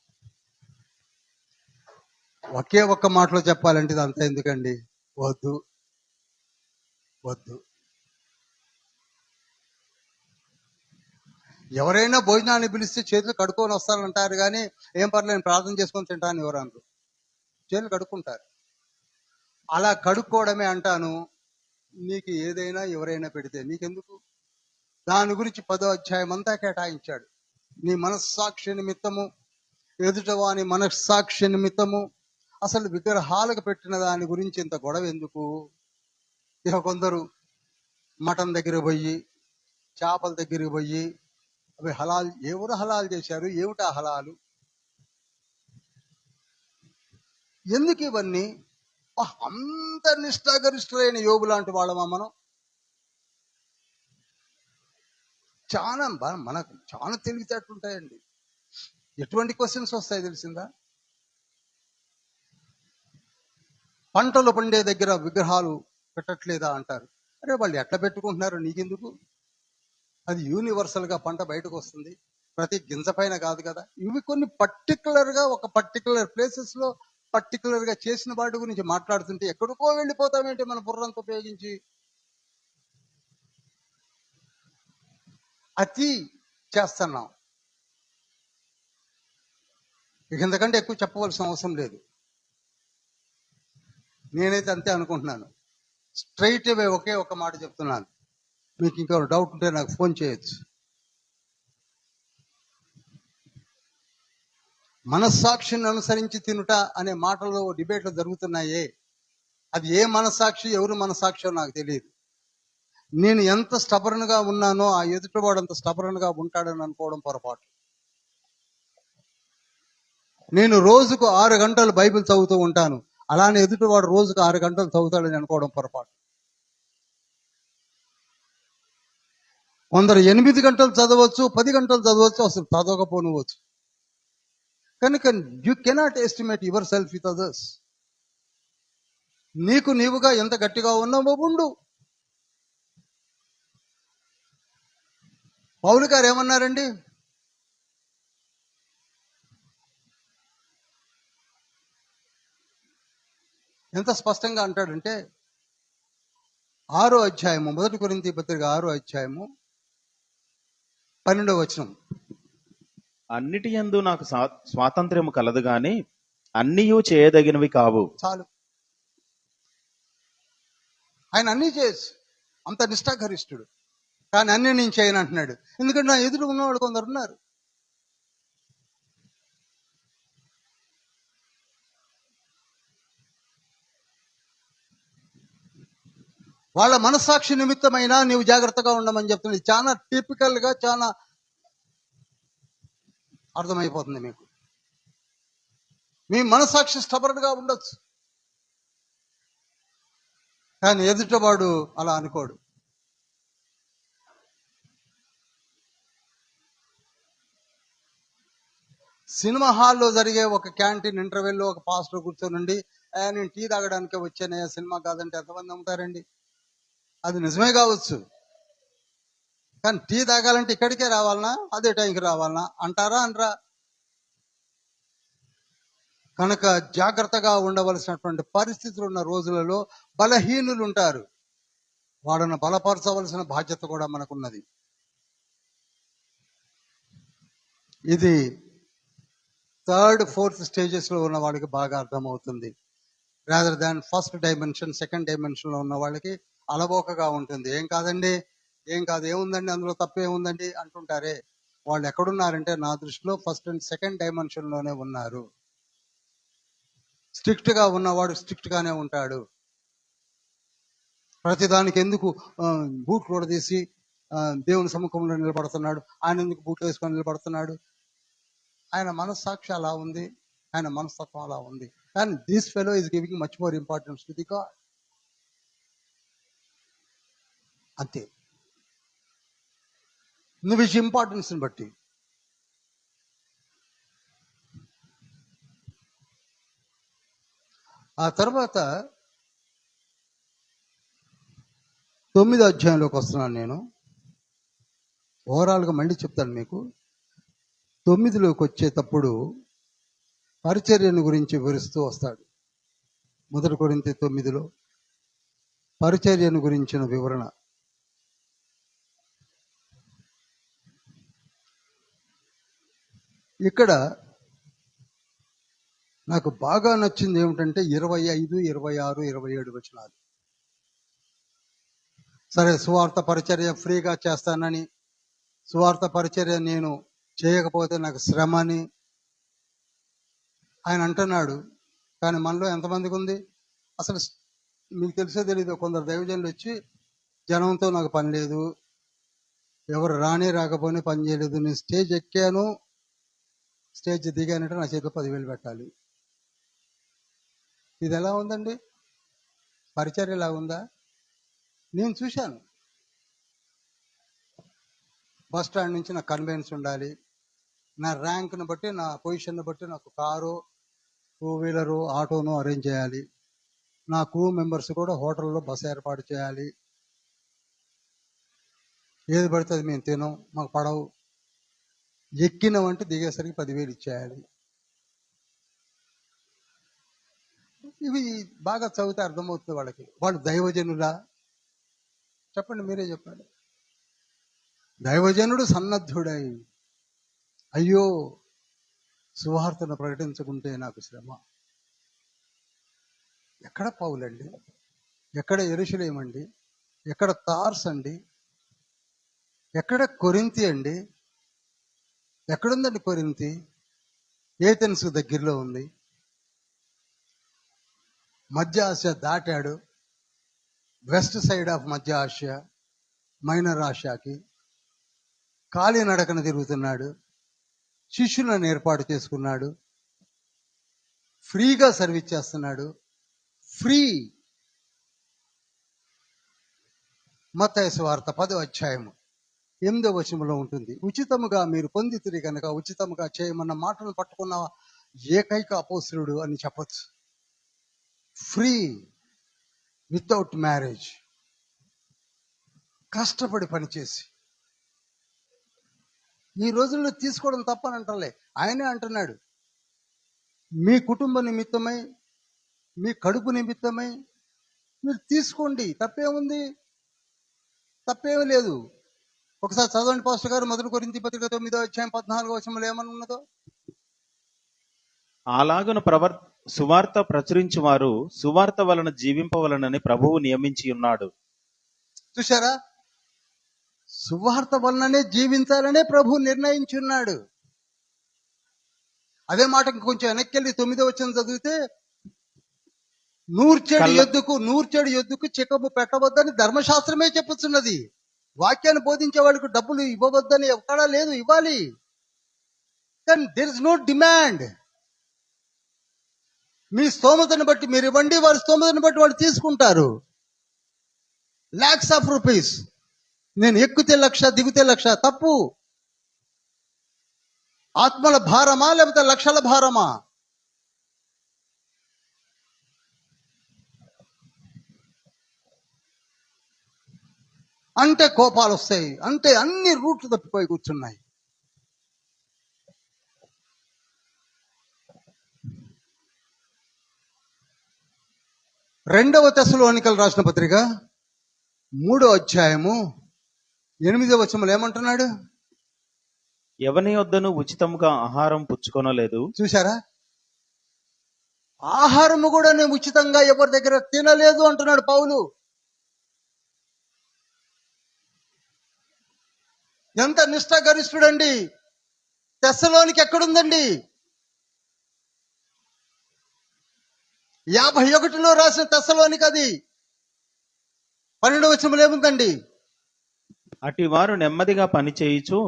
Speaker 1: ఒకే ఒక్క మాటలో చెప్పాలంటే ఇదంతా ఎందుకండి? వద్దు వద్దు. ఎవరైనా భోజనాన్ని పిలిస్తే చేతులు కడుక్కొని వస్తానంటారు, కానీ ఏం పర్లేదు ప్రార్థన చేసుకొని తింటాను ఎవరు అనరు, చేతులు కడుక్కుంటారు. అలా కడుక్కోవడమే అంటాను. నీకు ఏదైనా ఎవరైనా పెడితే నీకెందుకు? దాని గురించి 10వ అధ్యాయం అంతా కేటాయించాడు. నీ మనస్సాక్షి నిమిత్తము, ఎదుటవాని మనస్సాక్షి నిమిత్తము, అసలు విగ్రహాలకు పెట్టిన దాని గురించి ఇంత గొడవ ఎందుకు? ఇక కొందరు మటన్ దగ్గర పోయి, చేపల దగ్గర పోయి అవి హలాల్, ఎవరు హలాల్ చేశారు, ఏమిటా హలాలు, ఎందుకు ఇవన్నీ? అంత నిష్ఠాగరిష్ఠులైన యోబు లాంటి వాళ్ళమా మనం? చాలా మనకు చాలా తెలివితేటలుంటాయండి. ఎటువంటి క్వశ్చన్స్ వస్తాయి తెలిసిందా? పంటలు పండే దగ్గర విగ్రహాలు పెట్టట్లేదా అంటారు. అరే వాళ్ళు ఎట్లా పెట్టుకుంటున్నారు నీకెందుకు? అది యూనివర్సల్గా పంట బయటకు వస్తుంది, ప్రతి గింజ పైన కాదు కదా. ఇవి కొన్ని పర్టికులర్గా ఒక పర్టికులర్ ప్లేసెస్లో పర్టికులర్గా చేసిన వాటి గురించి మాట్లాడుతుంటే ఎక్కడికో వెళ్ళిపోతామేంటి మన బుర్రంతా ఉపయోగించి? అతి చేస్తున్నాం. ఇక ఇంతకంటే ఎక్కువ చెప్పవలసిన అవసరం లేదు. నేనైతే అంతే అనుకుంటున్నాను. స్ట్రైట్ అవే ఒకే ఒక మాట చెప్తున్నాను. మీకు ఇంకా డౌట్ ఉంటే నాకు ఫోన్ చేయొచ్చు. మనస్సాక్షిని అనుసరించి తినుట అనే మాటలు డిబేట్లు జరుగుతున్నాయే, అది ఏ మనస్సాక్షి ఎవరు మనస్సాక్షో నాకు తెలియదు. నేను ఎంత స్టబర్న్ గా ఉన్నానో ఆ ఎదుటివాడు అంత స్టబర్న్ గా ఉంటాడని అనుకోవడం పొరపాటు. నేను రోజుకు 6 గంటలు బైబిల్ చదువుతూ ఉంటాను, అలానే ఎదుటివాడు రోజుకు 6 గంటలు చదువుతాడని అనుకోవడం పొరపాటు. కొందరు 8 గంటలు చదవచ్చు, 10 గంటలు చదవచ్చు, అసలు చదవకపోనవచ్చు. కనుక you cannot estimate your self with others. నీకు నీవుగా ఎంత గట్టిగా ఉన్నావో ఉండు. పౌలు గారు ఏమన్నారండి? ఎంత స్పష్టంగా అంటాడంటే 6వ అధ్యాయము, 1 కొరింథీ పత్రిక 6వ అధ్యాయము 12వ వచనం.
Speaker 2: అన్నిటి యందు నాకు స్వాతంత్ర్యము కలదు గాని అన్నియూ చేయదగినవి కావు.
Speaker 1: చాలు, ఆయన అన్నీ చేయొచ్చు, అంత నిష్ఠాగరిష్ఠుడు. కానీ అన్నీ నేను చేయను అంటున్నాడు. ఎందుకంటే నా ఎదురు ఉన్నవాడు కొందరు ఉన్నారు. వాళ్ళ మనస్సాక్షి నిమిత్తమైనా నీవు జాగ్రత్తగా ఉండమని చెప్తుంది. చాలా టిపికల్ గా చాలా అర్థమైపోతుంది మీకు. మీ మనస్సాక్షి స్టబర్న్ గా ఉండొచ్చు, కానీ ఎదుటివాడు అలా అనుకోడు. సినిమా హాల్లో జరిగే ఒక క్యాంటీన్ ఇంటర్వెల్లో ఒక పాస్టర్ కూర్చొని నేను టీ తాగడానికే వచ్చానయ్యా, సినిమా కాదంటే ఎంతమంది నమ్ముతారండి? అది నిజమే కావచ్చు, కానీ టీ తాగాలంటే ఇక్కడికే రావాలనా, అదే టైంకి రావాలనా అంటారా అనరా? కనుక జాగ్రత్తగా ఉండవలసినటువంటి పరిస్థితులు ఉన్న రోజులలో బలహీనులు ఉంటారు. వాళ్ళను బలపరచవలసిన బాధ్యత కూడా మనకున్నది. ఇది 3rd, 4th స్టేజెస్ లో ఉన్న వాళ్ళకి బాగా అర్థమవుతుంది. Rather than first dimension, second dimension లో ఉన్న వాళ్ళకి అలవోకగా ఉంటుంది. ఏం కాదండి, ఏం కాదు, ఏముందండి, అందులో తప్పేముందండి అంటుంటారే, వాళ్ళు ఎక్కడున్నారంటే నా దృష్టిలో ఫస్ట్ అండ్ సెకండ్ డైమెన్షన్ లోనే ఉన్నారు. స్ట్రిక్ట్ గా ఉన్నవాడు స్ట్రిక్ట్ గానే ఉంటాడు. ప్రతిదానికి ఎందుకు బూట్లు కూడా తీసి దేవుని సముఖంలో నిలబడుతున్నాడు, ఆయన ఎందుకు బూట్లు వేసుకొని నిలబడుతున్నాడు? ఆయన మనస్సాక్షి అలా ఉంది, ఆయన మనస్తత్వం అలా ఉంది. And this fellow is giving much more importance to the God. అంతే, నువ్వు ఇచ్చే ఇంపార్టెన్స్ ని బట్టి. ఆ తర్వాత 9వ అధ్యాయంలోకి వస్తున్నాను నేను. ఓవరాల్గా మళ్ళీ చెప్తాను మీకు. 9లోకి వచ్చేటప్పుడు పరిచర్యను గురించి వివరిస్తూ వస్తాడు. 1 కొరింథీ 9లో పరిచర్యను గురించిన వివరణ. ఇక్కడ నాకు బాగా నచ్చింది ఏమిటంటే 25, 26, 27 వచనాలు. సరే, సువార్త పరిచర్య ఫ్రీగా చేస్తానని, సువార్త పరిచర్య నేను చేయకపోతే నాకు శ్రమ అని ఆయన అంటున్నాడు. కానీ మనలో ఎంతమందికి ఉంది? అసలు మీకు తెలిసే తెలీదు, కొందరు దైవజనులు వచ్చి జనంతో నాకు పని లేదు, ఎవరు రాకపోయినా పని చేయలేదు, నేను స్టేజ్ ఎక్కాను, స్టేజ్ దిగానంటే నా చేతిలో 10,000 పెట్టాలి. ఇది ఎలా ఉందండి? పరిచర్య ఎలా ఉందా? నేను చూశాను. బస్ స్టాండ్ నుంచి నాకు కన్వెన్స్ ఉండాలి, నా ర్యాంక్ను బట్టి, నా పొజిషన్ను బట్టి నాకు కారు, 2-వీలరు, ఆటోను అరేంజ్ చేయాలి. నా క్రూ మెంబర్స్ కూడా హోటల్లో బస్సు ఏర్పాటు చేయాలి. ఏది పడితే అది మేము తినం, మాకు పడవు. ఎక్కినామంటే దిగేసరికి 10,000 ఇచ్చేయాలి. ఇవి బాగా చదివితే అర్థమవుతుంది వాళ్ళకి. వాళ్ళు దైవజనులా? చెప్పండి, మీరే చెప్పండి. దైవజనుడు సన్నద్ధుడై, అయ్యో సువార్తను ప్రకటించుకుంటే నాకు శ్రమ. ఎక్కడ పౌలండి, ఎక్కడ యెరూషలేము అండి, ఎక్కడ తార్స్ అండి, ఎక్కడ కొరింథీ అండి? ఎక్కడుందండి కొరింథీ? ఏథెన్స్ దగ్గరలో ఉంది. మధ్య ఆసియా దాటాడు, వెస్ట్ సైడ్ ఆఫ్ మధ్య ఆసియా, మైనర్ ఆసియాకి కాలినడకన తిరుగుతున్నాడు. శిష్యులను ఏర్పాటు చేసుకున్నాడు, ఫ్రీగా సర్వీస్ చేస్తున్నాడు. ఫ్రీ. మత్తయి సువార్త 10వ అధ్యాయము 8వ వచనంలో ఉంటుంది. ఉచితముగా మీరు పొందితిరి కనుక ఉచితముగా చేయమన్న మాటను పట్టుకున్న ఏకైక అపోస్తలుడు అని చెప్పచ్చు. ఫ్రీ, వితౌట్ మ్యారేజ్, కష్టపడి పనిచేసి. ఈ రోజుల్లో తీసుకోవడం తప్పని అంటలే, ఆయనే అంటున్నాడు, మీ కుటుంబ నిమిత్తమై, మీ కడుపు నిమిత్తమై మీరు తీసుకోండి, తప్పేముంది? తప్పేమీ లేదు. ఒకసారి చదవండి పాస్టర్ గారు, 1 కొరింథీ పత్రిక 9వ అధ్యాయం 14వ వచనంలో ఏమని ఉన్నదో.
Speaker 2: అలాగున సువార్త ప్రచురించు వారు సువార్త వలన జీవింపవలనని ప్రభువు నియమించి ఉన్నాడు.
Speaker 1: చూశారా? సువార్త వలననే జీవించాలనే ప్రభు నిర్ణయించున్నాడు. అదే మాట కొంచెం వెనక్కి 9వ వచనం చదివితే, నూర్చెడు ఎద్దుకు చిక్కము పెట్టవద్దని ధర్మశాస్త్రమే చెప్పుతున్నది. వాక్యాన్ని బోధించే వాళ్ళకు డబ్బులు ఇవ్వవద్దని ఎక్కడా లేదు, ఇవ్వాలి. Then there is no demand. మీ స్తోమతను బట్టి మీరు ఇవ్వండి, వారి స్తోమతను బట్టి వాళ్ళు తీసుకుంటారు. Lakhs of rupees. నేను ఎక్కితే 1,00,000, దిగితే 1,00,000, తప్పు. ఆత్మల భారమా లేకపోతే లక్షల భారమా? అంటే కోపాలు వస్తాయి, అంటే అన్ని రూట్లు తప్పిపోయి కూర్చున్నాయి. రెండవ తెస్సలోనికలు రాసిన పత్రిక 3వ అధ్యాయము 8వ వచనంలో ఏమంటున్నాడు?
Speaker 2: ఎవని వద్దను ఉచితముగా ఆహారం పుచ్చుకొనలేదు.
Speaker 1: చూశారా? ఆహారము కూడా నేను ఉచితంగా ఎవరి దగ్గర తినలేదు అంటున్నాడు పౌలు. ఎంత నిష్ఠాగరిష్ఠుడండి! తెస్సలోనికి ఎక్కడుందండి? 51లో రాసిన తెస్సలోనికి, అది 12వ వచనంలో ఏముందండి?
Speaker 2: అటి వారు నెమ్మదిగా పని చేయుచు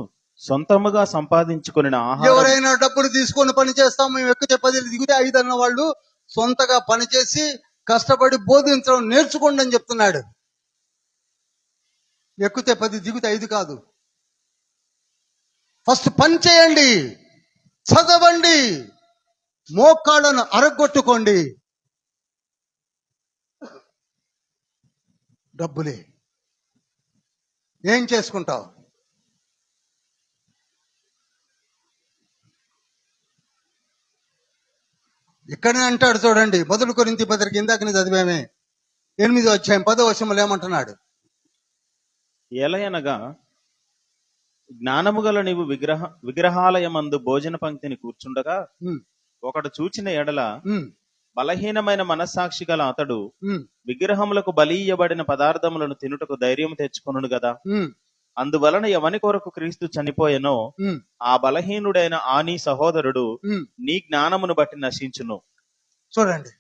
Speaker 2: సొంతముగా సంపాదించుకుని ఆహారం.
Speaker 1: ఎవరైనా డబ్బులు తీసుకొని పని చేస్తాం, మేము ఎక్కితే 10 దిగితే 5 అన్న వాళ్ళు సొంతగా పనిచేసి కష్టపడి బోధించడం నేర్చుకోండి అని చెప్తున్నాడు. ఎక్కితే 10 దిగితే 5 కాదు. ఫస్ట్ పని చేయండి, చదవండి, మోకాళ్ళను అరగొట్టుకోండి. డబ్బులే ఏం చేసుకుంటావు? ఇక్కడనే అంటాడు చూడండి, 1 కొరింథీ పత్రిక ఇందాకనే చదివామే, 8వ అధ్యాయం 10వ వచనంలో ఏమంటున్నాడు?
Speaker 2: ఎలయనగా జ్ఞానము గల నీవు విగ్రహాలయమందు భోజన పంక్తిని కూర్చుండగా ఒకడు చూచిన ఎడల బలహీనమైన మనస్సాక్షి గల అతడు విగ్రహములకు బలియబడిన పదార్థములను తినుటకు ధైర్యం తెచ్చుకొనును గదా. అందువలన ఎవని కొరకు క్రీస్తు చనిపోయెనో ఆ బలహీనుడైన ఆ నీ సహోదరుడు నీ జ్ఞానమును బట్టి నశించును.
Speaker 1: చూడండి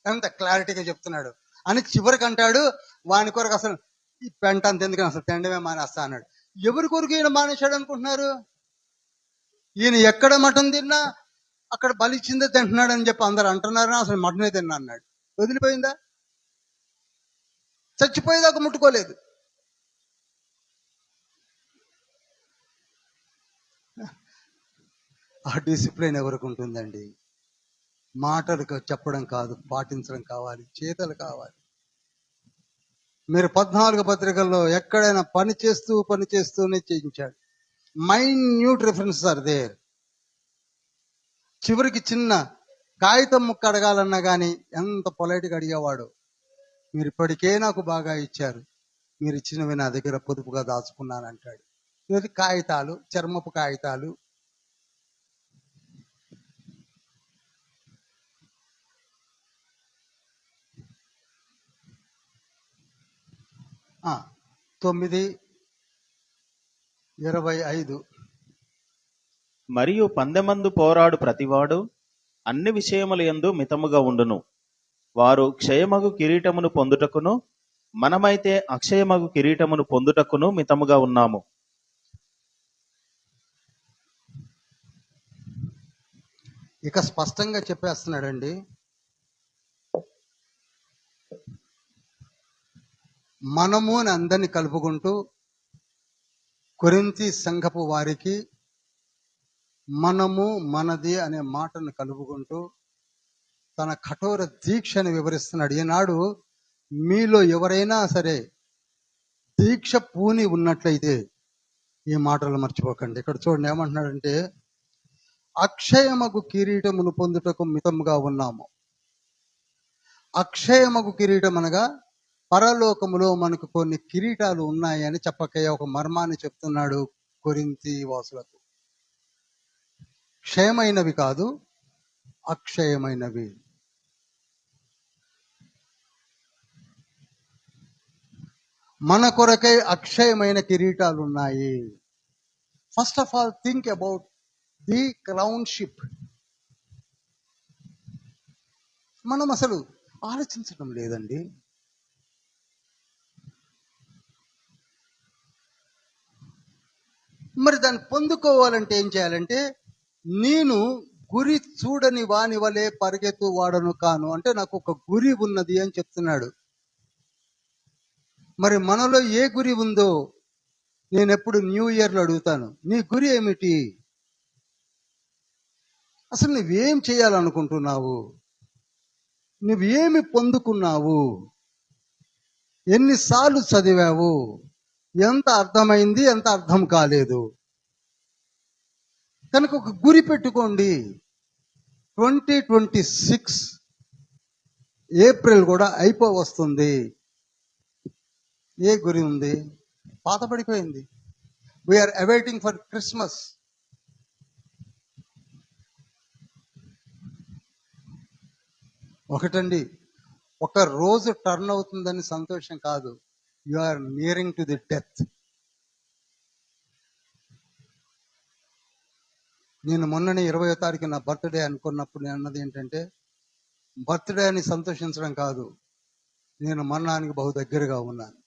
Speaker 1: ఎంత క్లారిటీగా చెప్తున్నాడు అని. చివరికి అంటాడు, వాని కొరకు అసలు ఈ పెంట అంత ఎందుకని అసలు తినడమే మానేస్తా అన్నాడు. ఎవరి కొరకు ఈయన మానేశాడు అనుకుంటున్నారు? ఈయన ఎక్కడ మటన్ తిన్నా అక్కడ బలిచ్చిందే తింటున్నాడు అని చెప్పి అందరు అంటున్నారు. అసలు మటనే తిన్నా అన్నాడు. వదిలిపోయిందా? చచ్చిపోయేదాకా ముట్టుకోలేదు. ఆ డిసిప్లిన్ ఎవరికి ఉంటుందండి? మాటలు చెప్పడం కాదు, పాటించడం కావాలి, చేతలు కావాలి. మీరు 14 పత్రికల్లో ఎక్కడైనా పని చేస్తూనే చేయించాడు. Minute references are there. చివరికి చిన్న కాగితం ముక్క అడగాలన్నా కానీ ఎంత పొలైట్గా అడిగేవాడు. మీరు ఇప్పటికే నాకు బాగా ఇచ్చారు, మీరు ఇచ్చినవి నా దగ్గర పొదుపుగా దాచుకున్నానంటాడు. ఇది కాగితాలు, చర్మపు కాగితాలు. 9:25.
Speaker 2: మరియు పందెమందు పోరాడు ప్రతివాడు అన్ని విషయముల యందు మితముగా ఉండును. వారు క్షయమగు కిరీటమును పొందుటకును, మనమైతే అక్షయమగు కిరీటమును పొందుటకును మితముగా ఉన్నాము.
Speaker 1: ఇక స్పష్టంగా చెప్పేస్తున్నాడండి. మనము అని అందరిని కలుపుకుంటూ కొరింథీ సంఘపు వారికి మనము మనది అనే మాటను కలుపుకుంటూ తన కఠోర దీక్షను వివరిస్తున్నాడు. ఈనాడు మీలో ఎవరైనా సరే దీక్ష పూని ఉన్నట్లయితే ఈ మాటలు మర్చిపోకండి. ఇక్కడ చూడండి ఏమంటున్నాడంటే, అక్షయమగు కిరీటమును పొందుటకు మితముగా ఉన్నాము. అక్షయమగు కిరీటం అనగా పరలోకములో మనకు కొన్ని కిరీటాలు ఉన్నాయని చెప్పకయ్య ఒక మర్మాన్ని చెప్తున్నాడు కొరింథీ వాసులకు. క్షయమైనవి కాదు, అక్షయమైనవి. మన కొరకై అక్షయమైన కిరీటాలు ఉన్నాయి. First of all think about the crownship. మనం అసలు ఆలోచించడం లేదండి. మరి దాన్ని పొందుకోవాలంటే ఏం చేయాలంటే, నేను గురి చూడని వాని వలె పరిగెత్తు వాడను కాను. అంటే నాకు ఒక గురి ఉన్నది అని చెప్తున్నాడు. మరి మనలో ఏ గురి ఉందో నేను ఎప్పుడు న్యూ ఇయర్లో అడుగుతాను, నీ గురి ఏమిటి? అసలు నువ్వేం చేయాలనుకుంటున్నావు? నువ్వేమి పొందుకున్నావు? ఎన్నిసార్లు చదివావు? ఎంత అర్థమైంది, ఎంత అర్థం కాలేదు? కనుక ఒక గురి పెట్టుకోండి. 2026 ఏప్రిల్ కూడా వస్తుంది. ఏ గురి ఉంది? పాత పడిపోయింది. We are awaiting for Christmas. ఒకటండి, ఒక రోజు టర్న్ అవుతుందని సంతోషం కాదు. You are nearing to the death. నేను మొన్ననే 20వ తారీఖు నా బర్త్డే అనుకున్నప్పుడు నేను అన్నది ఏంటంటే, బర్త్డే అని సంతోషించడం కాదు, నేను మరణానికి బహు దగ్గరగా ఉన్నాను.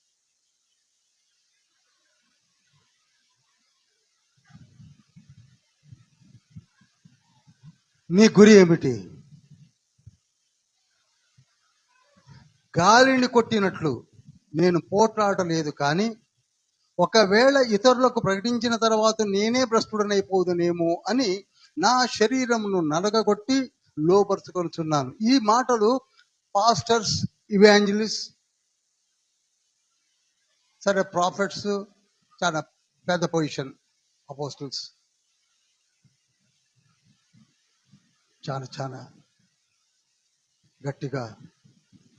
Speaker 1: నీ గురి ఏమిటి? గాలిని కొట్టినట్లు నేను పోట్లాడలేదు, కానీ ఒకవేళ ఇతరులకు ప్రకటించిన తర్వాత నేనే భ్రష్టుడనైపోదునేమో అని నా శరీరమును నలగగొట్టి లోపరుచుకొనుచున్నాను. ఈ మాటలు పాస్టర్స్, ఇవాంజలిస్ట్, సరే ప్రాఫిట్స్, చాలా పెద్ద పొజిషన్, అపోస్టల్స్ చాలా చాలా గట్టిగా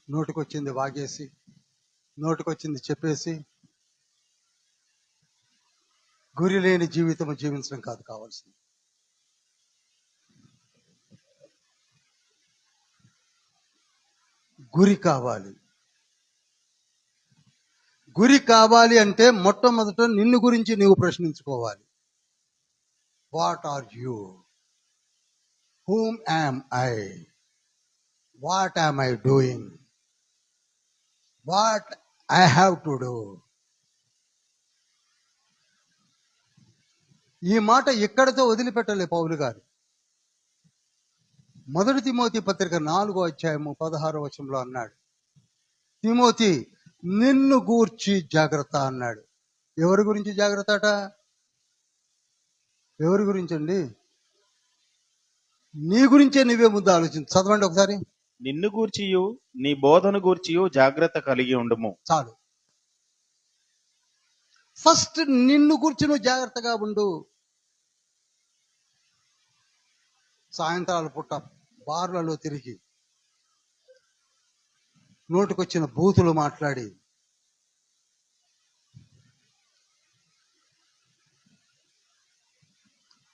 Speaker 1: నోటికొచ్చింది వాగేసి, నోటికొచ్చింది చెప్పేసి గురి లేని జీవితం జీవించడం కాదు కావాల్సింది. గురి కావాలి. గురి కావాలి అంటే మొట్టమొదట నిన్ను గురించి నీవు ప్రశ్నించుకోవాలి. What are you? Whom am I? What am I doing? What I have to do? ఈ మాట ఇక్కడితో వదిలిపెట్టలే పౌలు గారు. 1 తిమోతి పత్రిక 4వ అధ్యాయము 16వ వచనంలో అన్నాడు, తిమోతి నిన్ను గూర్చి జాగ్రత్త అన్నాడు. ఎవరి గురించి జాగ్రత్త అట? ఎవరి గురించి అండి? నీ గురించే నువ్వే ముందు ఆలోచించు. చదవండి ఒకసారి.
Speaker 2: నిన్ను గూర్చియు నీ బోధను గూర్చియు జాగ్రత్త కలిగి ఉండుము.
Speaker 1: చాలు. ఫస్ట్ నిన్ను గురించి నువ్వు జాగ్రత్తగా ఉండు. సాయంత్రాల పూట బార్లలో తిరిగి నోటికొచ్చిన బూతులు మాట్లాడి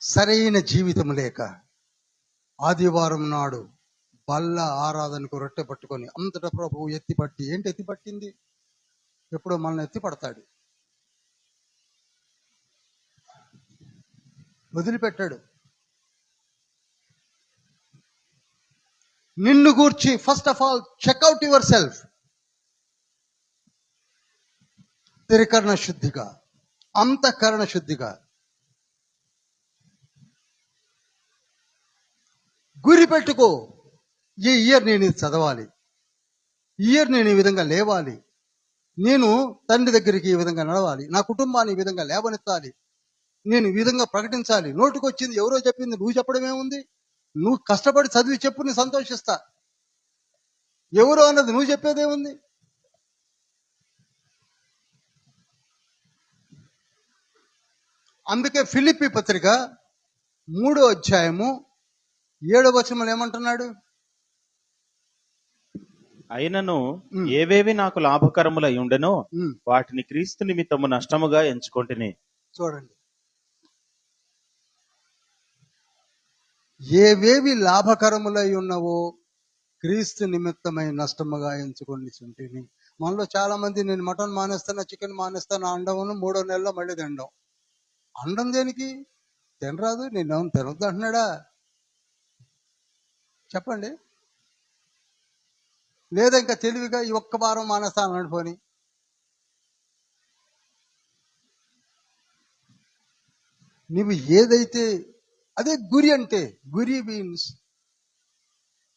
Speaker 1: సరైన జీవితం లేక ఆదివారం నాడు బల్ల ఆరాధనకు రొట్టె పట్టుకొని అంతటా ప్రభువు ఎత్తిపట్టి, ఏంటి ఎత్తిపట్టింది? ఎప్పుడో మనల్ని ఎత్తి పడతాడు, వదిలిపెట్టాడు. నిన్ను గూర్చి first of all check out your self, త్రికరణ శుద్ధిగా, అంతఃకరణ శుద్ధిగా. గురి పెట్టుకో, ఈ ఇయర్ నేను ఇది చదవాలి, ఈ ఇయర్ నేను ఈ విధంగా లేవాలి, నేను తండ్రి దగ్గరికి ఈ విధంగా నడవాలి, నా కుటుంబాన్ని ఈ విధంగా లేవనెత్తాలి, నేను ఈ విధంగా ప్రకటించాలి. నోటికి వచ్చింది ఎవరో చెప్పింది నువ్వు చెప్పడం ఏముంది? నువ్వు కష్టపడి చదివి చెప్పు, నేను సంతోషిస్తా. ఎవరో అన్నది నువ్వు చెప్పేదేముంది? అందుకే ఫిలిప్పీ పత్రిక 3వ అధ్యాయము 7వ వచనంలో ఏమంటున్నాడు?
Speaker 2: అయినను ఏవేవి నాకు లాభకరములై ఉండెనో వాటిని క్రీస్తు నిమిత్తము నష్టముగా ఎంచుకొంటిని.
Speaker 1: చూడండి, ఏవేవి లాభకరములై ఉన్నవో క్రీస్తు నిమిత్తమై నష్టముగా ఎంచుకొని చుంటిని. మనలో చాలా మంది నేను మటన్ మానేస్తాను, చికెన్ మానేస్తాను అండవును, 3వ నెలలో మళ్ళీ తినడం. అండం దేనికి? తినరాదు, నేను తినొద్దు అంటున్నాడా? చెప్పండి. లేదా ఇంకా తెలివిగా ఈ ఒక్క వారం మానేస్తాను అనుకోని నువ్వు ఏదైతే అదే గురి అంటే. గురి మీన్స్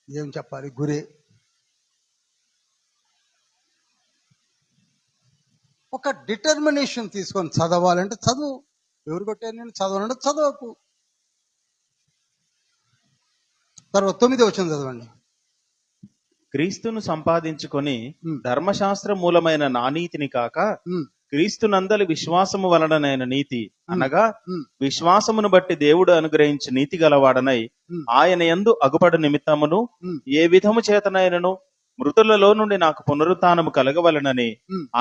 Speaker 1: ఏం చెప్పాలి? గురే ఒక డిటర్మినేషన్ తీసుకొని చదవాలంటే చదువు. ఎవరు కొట్టారు నేను? చదవాలంటే చదవకు. తర్వాత 9వ వచనం చదవండి.
Speaker 2: క్రీస్తును సంపాదించుకొని ధర్మశాస్త్ర మూలమైన నా నీతిని కాక క్రీస్తు నందలి విశ్వాసము వలననైన నీతి, అనగా విశ్వాసమును బట్టి దేవుడు అనుగ్రహించి నీతి గలవాడనై ఆయన యందు అగుపడు నిమిత్తమును ఏ విధము చేతనైనను మృతులలో నుండి నాకు పునరుత్థానము కలగవలనని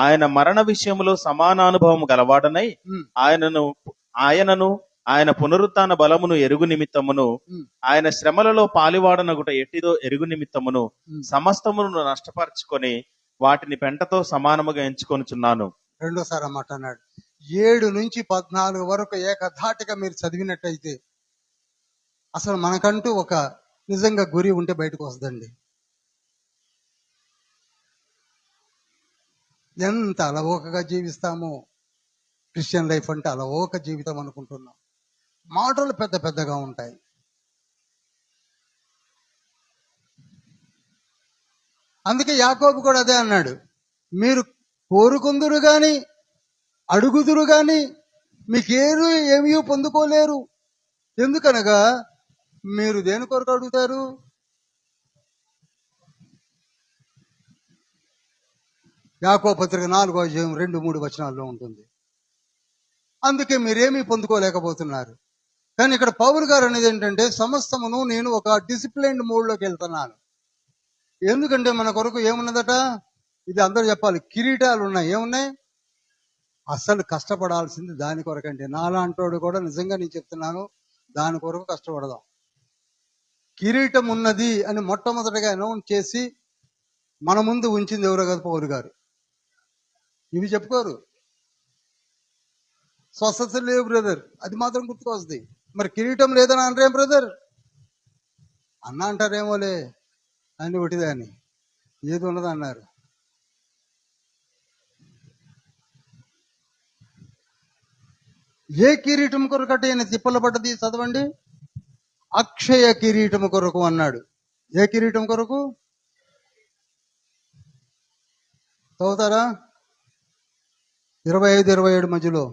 Speaker 2: ఆయన మరణ విషయములో సమానానుభవము గలవాడనై ఆయనను ఆయన పునరుత్థాన బలమును ఎరుగు నిమిత్తమును ఆయన శ్రమలలో పాలివాడనగుట ఎట్టిదో ఎరుగు నిమిత్తమును సమస్తమును నష్టపరుచుకొని వాటిని పెంటతో సమానముగా ఎంచుకొనుచున్నాను.
Speaker 1: రెండోసారి అన్నమాట అన్నాడు. 7 నుంచి 14 వరకు ఏకధాటిగా మీరు చదివినట్టయితే అసలు మనకంటూ ఒక నిజంగా గురి ఉంటే బయటకు వస్తుందండి. ఎంత అలవోకగా జీవిస్తామో. క్రిస్టియన్ లైఫ్ అంటే అలవోక జీవితం అనుకుంటున్నాం. మాటలు పెద్ద పెద్దగా ఉంటాయి. అందుకే యాకోబు కూడా అదే అన్నాడు, మీరు కోరుకుందురు గాని అడుగుదురు గాని మీకేరు ఏమీ పొందుకోలేరు. ఎందుకనగా మీరు దేని కొరకు అడుగుతారు? యాకోబు పత్రిక 4వ అధ్యాయం 2-3 వచనాల్లో ఉంటుంది. అందుకే మీరేమీ పొందుకోలేకపోతున్నారు. కానీ ఇక్కడ పౌలు గారు అనేది ఏంటంటే, సమస్తమును నేను ఒక డిసిప్లైన్డ్ మోడ్లోకి వెళ్తున్నాను. ఎందుకంటే మన కొరకు ఏమున్నదట? ఇది అందరూ చెప్పాలి. కిరీటాలు ఉన్నాయి. ఏమున్నాయి? అసలు కష్టపడాల్సింది దాని కొరకండి. నాలాంటోడు కూడా నిజంగా నేను చెప్తున్నాను, దాని కొరకు కష్టపడదాం. కిరీటం ఉన్నది అని మొట్టమొదటిగా అనౌన్స్ చేసి మన ముందు ఉంచింది ఎవరో కదా? పౌలు గారు. ఇవి చెప్పుకోరు. స్వస్థత లేవు బ్రదర్, అది మాత్రం గుర్తుకొస్తుంది. మరి కిరీటం లేదని అనరేం బ్రదర్? అన్న అంటారేమోలే అని ఒకటిదాన్ని ఏది ఉన్నది అన్నారు. ఏ కిరీటం కొరకట ఈయన తిప్పలు పడ్డది? చదవండి. అక్షయ కిరీటం కొరకు అన్నాడు. ఏ కిరీటం కొరకు చదువుతారా? 25-27 మధ్యలో.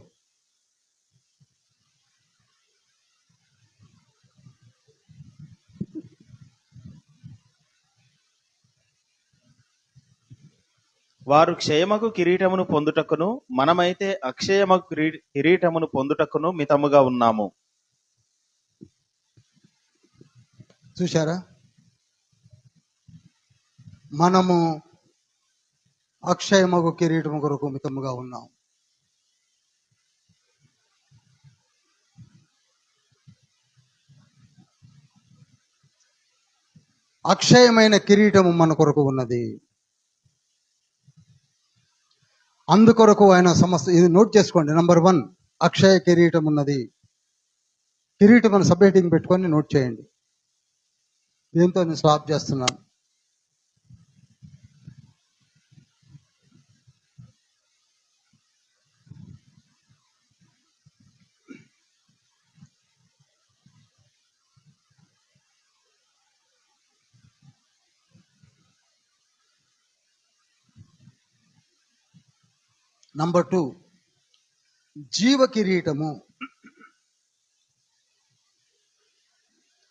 Speaker 2: వారు క్షయమగు కిరీటమును పొందుటకును మనమైతే అక్షయమగు కిరీటమును పొందుటకును మితముగా ఉన్నాము.
Speaker 1: చూశారా? మనము అక్షయమగు కిరీటము కొరకు మితముగా ఉన్నాం. అక్షయమైన కిరీటము మన కొరకు ఉన్నది. అందుకొరకు ఆయన సమస్త, ఇది నోట్ చేసుకోండి. నంబర్ 1, అక్షయ కిరీటం ఉన్నది. కిరీటం అని సబ్హెడ్డింగ్ పెట్టుకొని నోట్ చేయండి. దీంతో నేను స్టాప్ చేస్తున్నాను. నంబర్ 2, జీవ కిరీటము.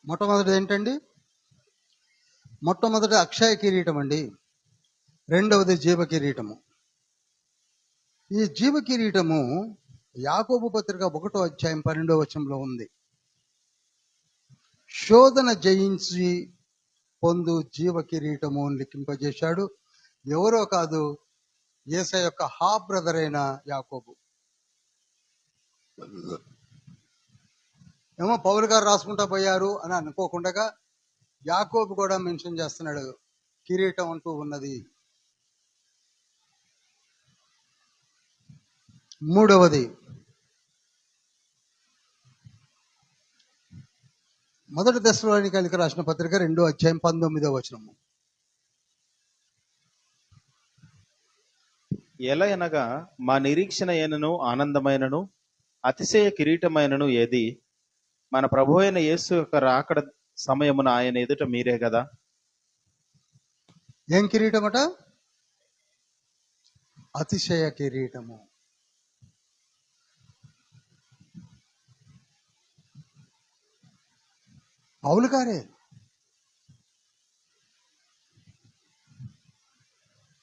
Speaker 1: మొట్టమొదటి ఏంటండి? మొట్టమొదటి అక్షయ కిరీటం అండి. రెండవది జీవ కిరీటము. ఈ జీవ కిరీటము యాకోబు పత్రిక 1వ అధ్యాయం 12వ వచనంలో ఉంది. శోధన జయించి పొందు జీవ కిరీటము అని లిఖింపజేశాడు. ఎవరో కాదు, యేసయ్య యొక్క హాఫ్ బ్రదర్ అయిన యాకోబు. ఏమో పౌలు గారు రాసుకుంటా పోయారు అని అనుకోకుండా యాకోబు కూడా మెన్షన్ చేస్తున్నాడు, కిరీటం అంటూ ఉన్నది. మూడవది, మొదటి దశలోనికైలకు రాసిన పత్రిక 2వ అధ్యాయం 19వ వచనము.
Speaker 2: ఎలా అనగా మా నిరీక్షణ అయినను ఆనందమైనను అతిశయ కిరీటమైనను ఏది? మన ప్రభు అయిన యేసు యొక్క రాకడ సమయమున ఆయన ఎదుట మీరే కదా.
Speaker 1: ఏం కిరీటమట? అతిశయ కిరీటము. పౌలు గారే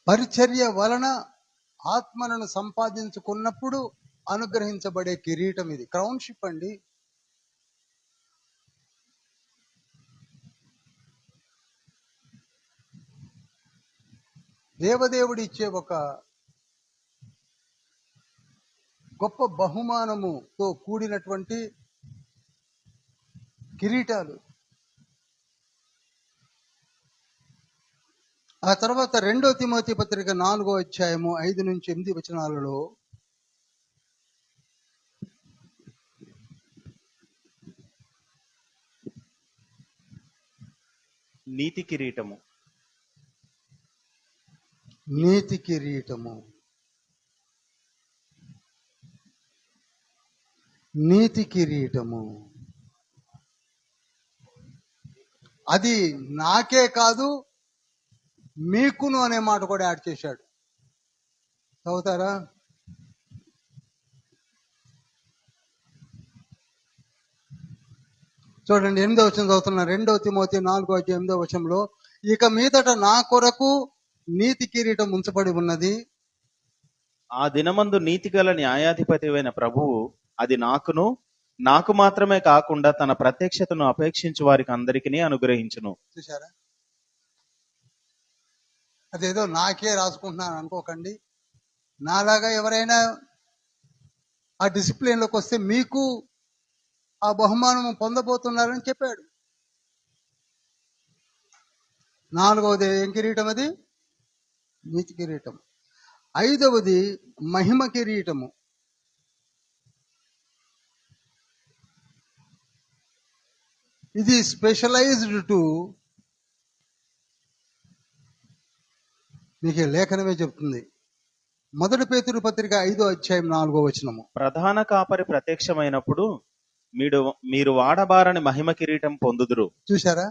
Speaker 1: పరిచర్య వలన ఆత్మలను సంపాదించుకున్నప్పుడు అనుగ్రహించబడే కిరీటం ఇది. క్రౌన్షిప్ అండి. దేవదేవుడు ఇచ్చే ఒక గొప్ప బహుమానముతో కూడినటువంటి కిరీటాలు. ఆ తర్వాత 2వ తిమోతి పత్రిక 4వ అధ్యాయము 5 నుంచి 8 వచనాలలో
Speaker 2: నీతి కిరీటము.
Speaker 1: నీతి కిరీటము. నీతి కిరీటము అది నాకే కాదు మీకును అనే మాట కూడా యాడ్ చేశాడు. చదువుతారా? చూడండి, 8వ వచనం చదువుతున్నా. 2వ తిమోతి 4వ అధ్యాయం 8వ వచనంలో, ఇక మీదట నా కొరకు నీతి కిరీటం ఉంచబడి ఉన్నది.
Speaker 2: ఆ దినమందు నీతిగల న్యాయాధిపతి అయిన ప్రభువు అది నాకు మాత్రమే కాకుండా తన ప్రత్యక్షతను అపేక్షించు వారికి అందరికీ అనుగ్రహించును.
Speaker 1: చూసారా? అదేదో నాకే రాసుకుంటున్నాను అనుకోకండి. నాలాగా ఎవరైనా ఆ డిసిప్లిన్లోకి వస్తే మీకు ఆ బహుమానం పొందబోతున్నారని చెప్పాడు. 4వది ఏం కిరీటం? అది నీతి కిరీటం. 5వది మహిమ కిరీటము. ఇది స్పెషలైజ్డ్ టు, మీకు లేఖనమే చెప్తుంది, 1 పేతురు పత్రిక 5వ అధ్యాయం 4వ వచనము.
Speaker 2: ప్రధాన కాపరి ప్రత్యక్షమైనప్పుడు మీరు వాడబారని మహిమ కిరీటం పొందుదురు.
Speaker 1: చూసారా?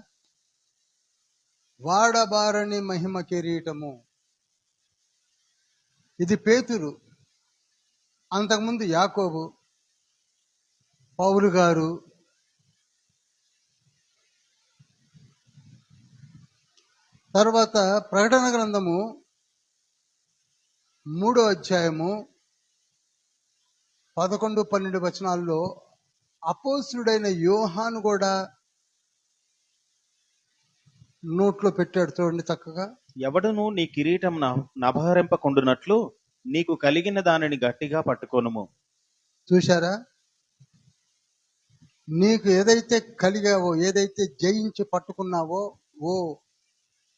Speaker 1: వాడబారని మహిమ కిరీటము. ఇది పేతురు, అంతకుముందు యాకోబు, పౌలు గారు. తర్వాత ప్రకటన గ్రంథము 3వ అధ్యాయము 11, 12 వచనాల్లో అపోస్తుడైన యోహాను కూడా నోట్లో పెట్టాడు. చూడండి చక్కగా.
Speaker 2: ఎవడును నీ కిరీటం నభహరింపకుండునట్లు నీకు కలిగిన దానిని గట్టిగా పట్టుకొనుము.
Speaker 1: చూశారా? నీకు ఏదైతే కలిగావో, ఏదైతే జయించి పట్టుకున్నావో, ఓ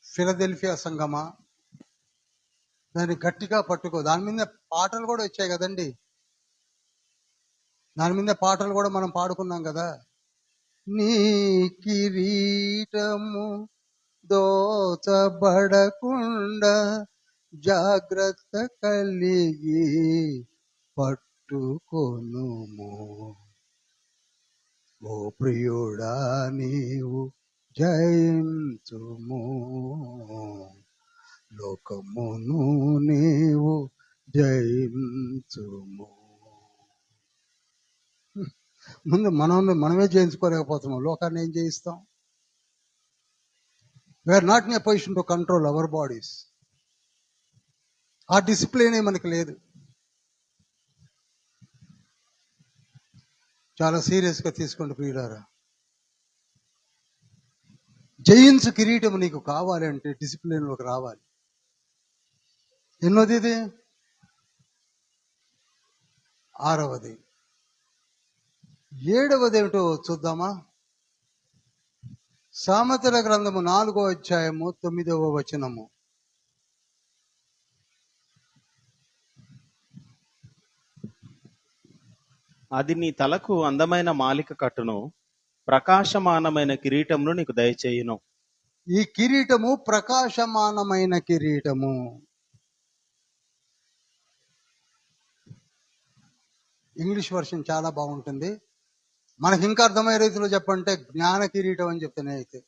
Speaker 1: ఫిలదెల్ఫియా సంగమా, దాన్ని గట్టిగా పట్టుకో. దాని మీద పాటలు కూడా వచ్చాయి కదండి. దాని మీద పాటలు కూడా మనం పాడుకున్నాం కదా. నీ కిరీటము దోచబడకుండా జాగ్రత్త కలిగి పట్టుకొనుము. ఓ ప్రియుడా నీవు జయించుము, లోకమును నీవు జయించుము. ముందు మనమే జయించుకోలేకపోతున్నాం, లోకాన్ని ఏం జయిస్తాం? We are not in a position to control our bodies. ఆ డిసిప్లినే మనకి లేదు. చాలా సీరియస్గా తీసుకోండి ప్రియులారా. జయించు కిరీటం నీకు కావాలి అంటే డిసిప్లిన్లోకి రావాలి. ఎన్నోది ఇది? 6వది. 7వది ఏమిటో చూద్దామా? సామెతల గ్రంథము 4వ అధ్యాయము 9వ వచనము.
Speaker 2: అది నీ తలకు అందమైన మాలిక కట్టును, ప్రకాశమానమైన కిరీటమును నీకు దయచేయును.
Speaker 1: ఈ కిరీటము ప్రకాశమానమైన కిరీటము. ఇంగ్లీష్ వర్షన్ చాలా బాగుంటుంది. మనకి ఇంకా అర్థమయ్యే రీతిలో చెప్పంటే జ్ఞాన కిరీటం అని చెప్తేనే. అయితే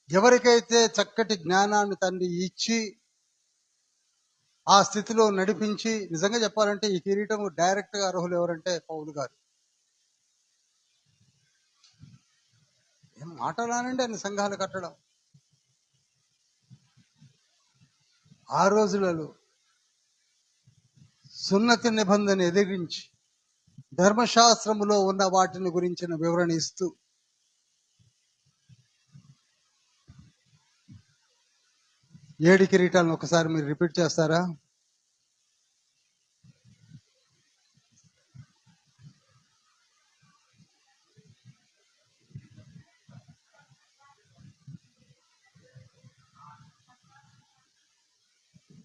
Speaker 1: ఎవరికైతే చక్కటి జ్ఞానాన్ని తండ్రి ఇచ్చి ఆ స్థితిలో నడిపించి, నిజంగా చెప్పాలంటే ఈ కిరీటం డైరెక్ట్ గా అర్హులు ఎవరంటే పౌలు గారు. ఏం మాటలానండి అన్ని సంఘాలు కట్టడం. ఆ రోజులలో సున్నతి నిబంధన ఎదిరించి ధర్మశాస్త్రములో ఉన్న వాటిని గురించిన వివరణ ఇస్తూ 7 కిరీటాలను ఒకసారి మీరు రిపీట్ చేస్తారా?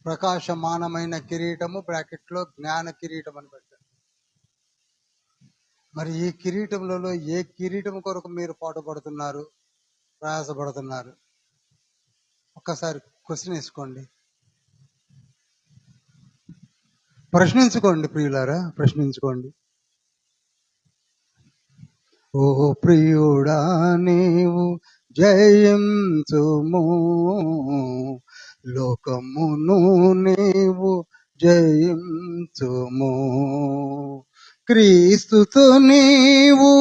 Speaker 1: ప్రకాశమానమైన కిరీటము, బ్రాకెట్లో జ్ఞాన కిరీటం అని పెట్టారు. మరి ఈ కిరీటములలో ఏ కిరీటం కొరకు మీరు పాటుపడుతున్నారు, ప్రయాసపడుతున్నారు? ఒక్కసారి క్వశ్చన్ వేసుకోండి, ప్రశ్నించుకోండి ప్రియులారా, ప్రశ్నించుకోండి. ఓ ప్రియుడా నీవు జయించుము, లోకమును నీవు జయించుము. క్రీస్తుతో నీవు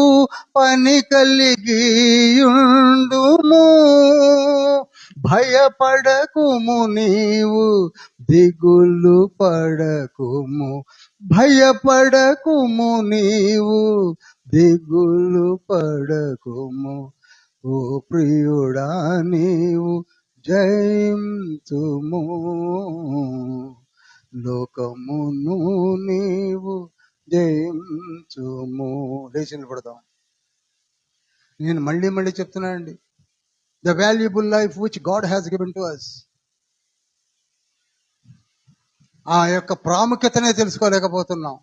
Speaker 1: పని కలిగియుండుము, భయపడకుము నీవు దిగులు పడకుము, భయపడకుము నీవు దిగులు పడకుము. ఓ ప్రియుడా నీవు జయించుము, లోకమును నీవు జయించుము. లేచి నిలబడదాం. నేను మళ్ళీ చెప్తున్నానండి, the valuable life which God has given to us, ఆ యొక్క ప్రాముఖ్యతనే తెలుసుకోలేకపోతున్నాం.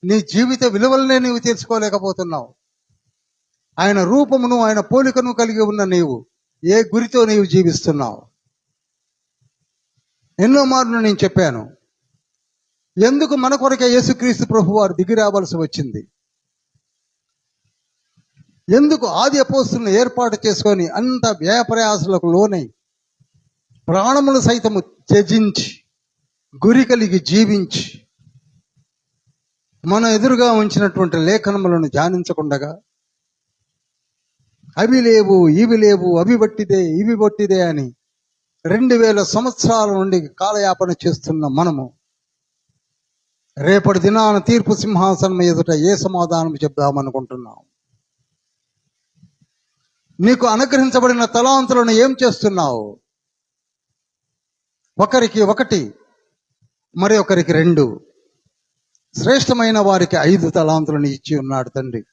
Speaker 1: నీ జీవిత విలువలనే నీవు తెలుసుకోలేకపోతున్నావు. ఆయన రూపమును, ఆయన పోలికను కలిగి ఉన్న నీవు ఏ గురితో నీవు జీవిస్తున్నావు? ఎన్నో మార్లు నేను చెప్పాను, ఎందుకు మన కొరకే యేసుక్రీస్తు ప్రభు వారు దిగి రావాల్సి వచ్చింది? ఎందుకు ఆది అపోస్తులను ఏర్పాటు చేసుకొని అంత వ్యయ ప్రయాసలకు లోనై ప్రాణములు సైతము త్యజించి గురి కలిగి జీవించి మన ఎదురుగా ఉంచినటువంటి లేఖనములను ధ్యానించకుండగా అవి లేవు, ఇవి లేవు, అవి బట్టిదే, ఇవి బట్టిదే అని 2000 సంవత్సరాల నుండి కాలయాపన చేస్తున్న మనము రేపటి దినాన తీర్పు సింహాసనం ఎదుట ఏ సమాధానం చెప్దామనుకుంటున్నాం? నీకు అనుగ్రహించబడిన తలాంతులను ఏం చేస్తున్నావు? ఒకరికి 1, మరి ఒకరికి 2, శ్రేష్టమైన వారికి 5 తలాంతులను ఇచ్చి ఉన్నాడు తండ్రి.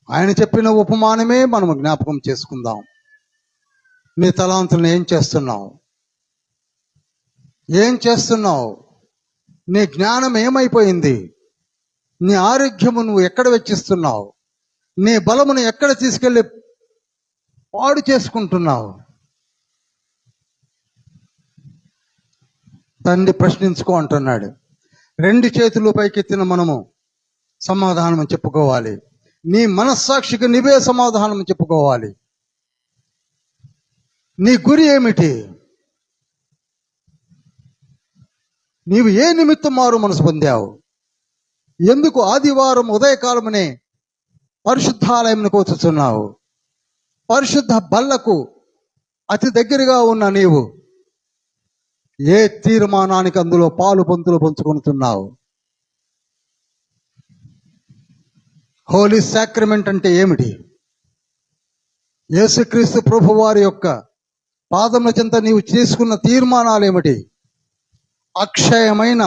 Speaker 1: ఆయన చెప్పిన ఉపమానమే మనము జ్ఞాపకం చేసుకుందాం. నీ తలాంతులను ఏం చేస్తున్నావు? ఏం చేస్తున్నావు? నీ జ్ఞానం ఏమైపోయింది? నీ ఆరోగ్యము నువ్వు ఎక్కడ వెచ్చిస్తున్నావు? నీ బలమును ఎక్కడ తీసుకెళ్లి పాడు చేసుకుంటున్నావు? తండ్రి ప్రశ్నించుకో అంటున్నాడు. 2 చేతులు పైకెత్తిన మనము సమాధానం చెప్పుకోవాలి. నీ మనస్సాక్షికి నీవే సమాధానం చెప్పుకోవాలి. నీ గురి ఏమిటి? నీవు ఏ నిమిత్తం మారు మనసు పొందావు? ఎందుకు ఆదివారం ఉదయకాలమునే పరిశుద్ధాలయంకు వచ్చుతున్నావు? పరిశుద్ధ బల్లకు అతి దగ్గరగా ఉన్న నీవు ఏ తీర్మానానికి అందులో పాలు పంతులు పంచుకుంటున్నావు? హోలీ సాక్రమెంట్ అంటే ఏమిటి? యేసుక్రీస్తు ప్రభు వారి యొక్క పాదముల చెంత నీవు చేసుకున్న తీర్మానాలు ఏమిటి? అక్షయమైన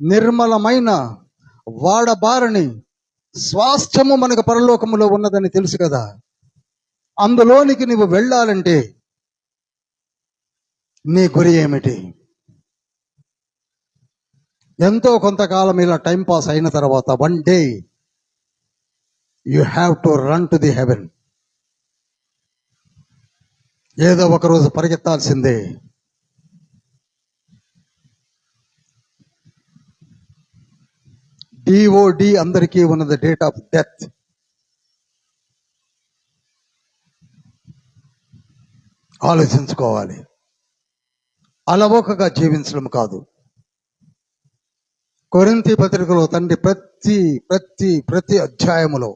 Speaker 1: నిర్మలమైన వాడబారని స్వాస్థ్యము మనకు పరలోకములో ఉన్నదని తెలుసు కదా. అందులోనికి నీవు వెళ్ళాలంటే నీ గురి ఏమిటి? ఎంతో కొంతకాలం ఇలా టైం పాస్ అయిన తర్వాత one day you have to run to the haven. ఏదో ఒకరోజు పరిగెత్తాల్సిందే. డిఓడి అందరికీ ఉన్నది డేట్ ఆఫ్ డెత్. ఆలోచించుకోవాలి. అలవోకగా జీవించడం కాదు. కొరింథీ పత్రికలో తండ్రి ప్రతి అధ్యాయములో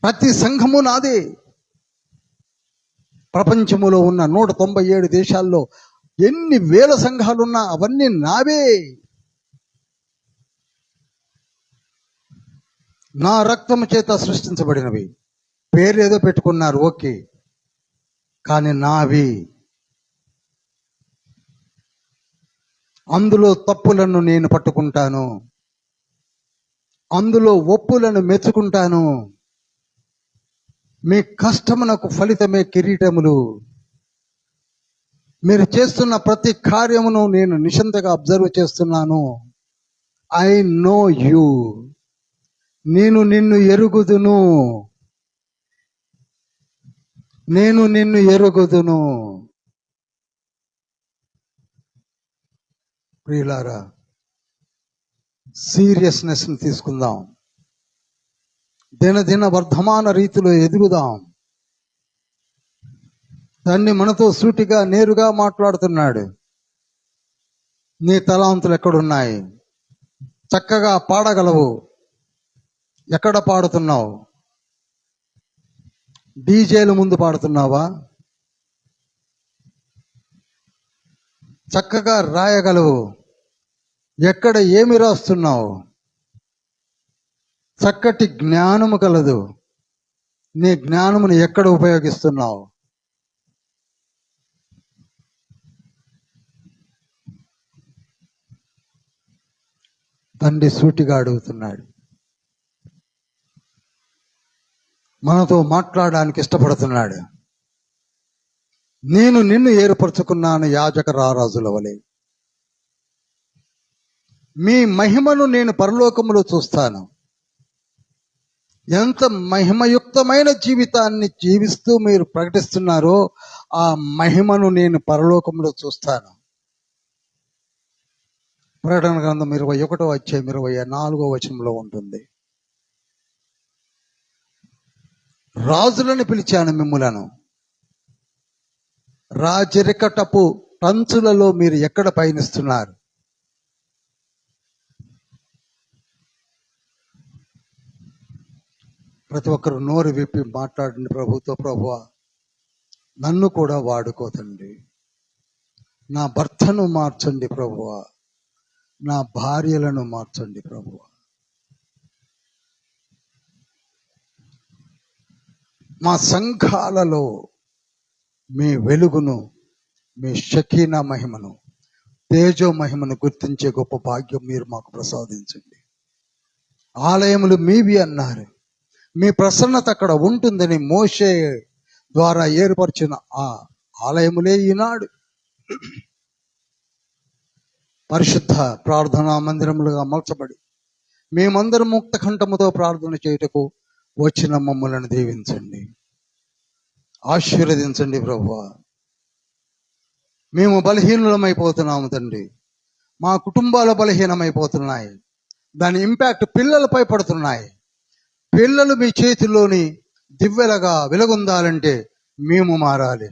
Speaker 1: ప్రతి సంఘము నాదే. ప్రపంచములో ఉన్న 197 దేశాల్లో ఎన్ని వేల సంఘాలున్నా అవన్నీ నావే. నా రక్తము చేత సృష్టించబడినవి. పేరేదో పెట్టుకున్నారు, ఓకే, కానీ నావి. అందులో తప్పులను నేను పట్టుకుంటాను, అందులో ఒప్పులను మెచ్చుకుంటాను. మీ కష్టమునకు ఫలితమే కిరీటములు. మీరు చేస్తున్న ప్రతి కార్యమును నేను నిశితంగా అబ్జర్వ్ చేస్తున్నాను. I know you. నేను నిన్ను ఎరుగుదును. నేను నిన్ను ఎరుగుదును. ప్రియులారా, సీరియస్నెస్ ని తీసుకుందాం. దినదిన వర్ధమాన రీతిలో ఎదుగుదాం. తండ్రి మనతో సూటిగా నేరుగా మాట్లాడుతున్నాడు. నీ తలాంతులు ఎక్కడున్నాయి? చక్కగా పాడగలవు. ఎక్కడ పాడుతున్నావు? డీజేల ముందు పాడుతున్నావా? చక్కగా రాయగలవు. ఎక్కడ ఏమి రాస్తున్నావు? చక్కటి జ్ఞానము కలదు. నీ జ్ఞానమును ఎక్కడ ఉపయోగిస్తున్నావు? తండ్రి సూటిగా అడుగుతున్నాడు. మనతో మాట్లాడడానికి ఇష్టపడుతున్నాడు. నేను నిన్ను ఏర్పరచుకున్నాను యాజక రారాజుల వలె. మీ మహిమను నేను పరలోకములో చూస్తాను. ఎంత మహిమయుక్తమైన జీవితాన్ని జీవిస్తూ మీరు ప్రకటిస్తున్నారో ఆ మహిమను నేను పరలోకంలో చూస్తాను. ప్రకటన గ్రంథం 21వ అధ్యాయం 24వ వచనంలో ఉంటుంది. రాజులను పిలిచాను మిమ్ములను. రాజరికటపు టంచులలో మీరు ఎక్కడ పయనిస్తున్నారు? ప్రతి ఒక్కరు నోరు విప్పి మాట్లాడండి. ప్రభుతో, ప్రభువా నన్ను కూడా వాడుకోతండి. నా భర్తను మార్చండి ప్రభువా. నా భార్యలను మార్చండి ప్రభువా. మా సంఘాలలో మీ వెలుగును, మీ షకీనా మహిమను, తేజో మహిమను గుర్తించే గొప్ప భాగ్యం మీరు మాకు ప్రసాదించండి. ఆలయములు మీవి అన్నారు. మీ ప్రసన్నత అక్కడ ఉంటుందని మోషే ద్వారా ఏర్పరిచిన ఆ ఆలయములే ఈనాడు పరిశుద్ధ ప్రార్థనా మందిరములుగా మలచబడి మేమందరం ముక్త కంఠముతో ప్రార్థన చేయుటకు వచ్చిన మమ్మలను దీవించండి, ఆశీర్వదించండి ప్రభువా. మేము బలహీనులమైపోతున్నాము తండ్రి, మా కుటుంబాలు బలహీనమైపోతున్నాయి, దాని ఇంపాక్ట్ పిల్లలపై పడుతున్నాయి. పిల్లలు మీ చేతిలోని దివ్వెలగా వెలుగొందాలంటే మేము మారాలి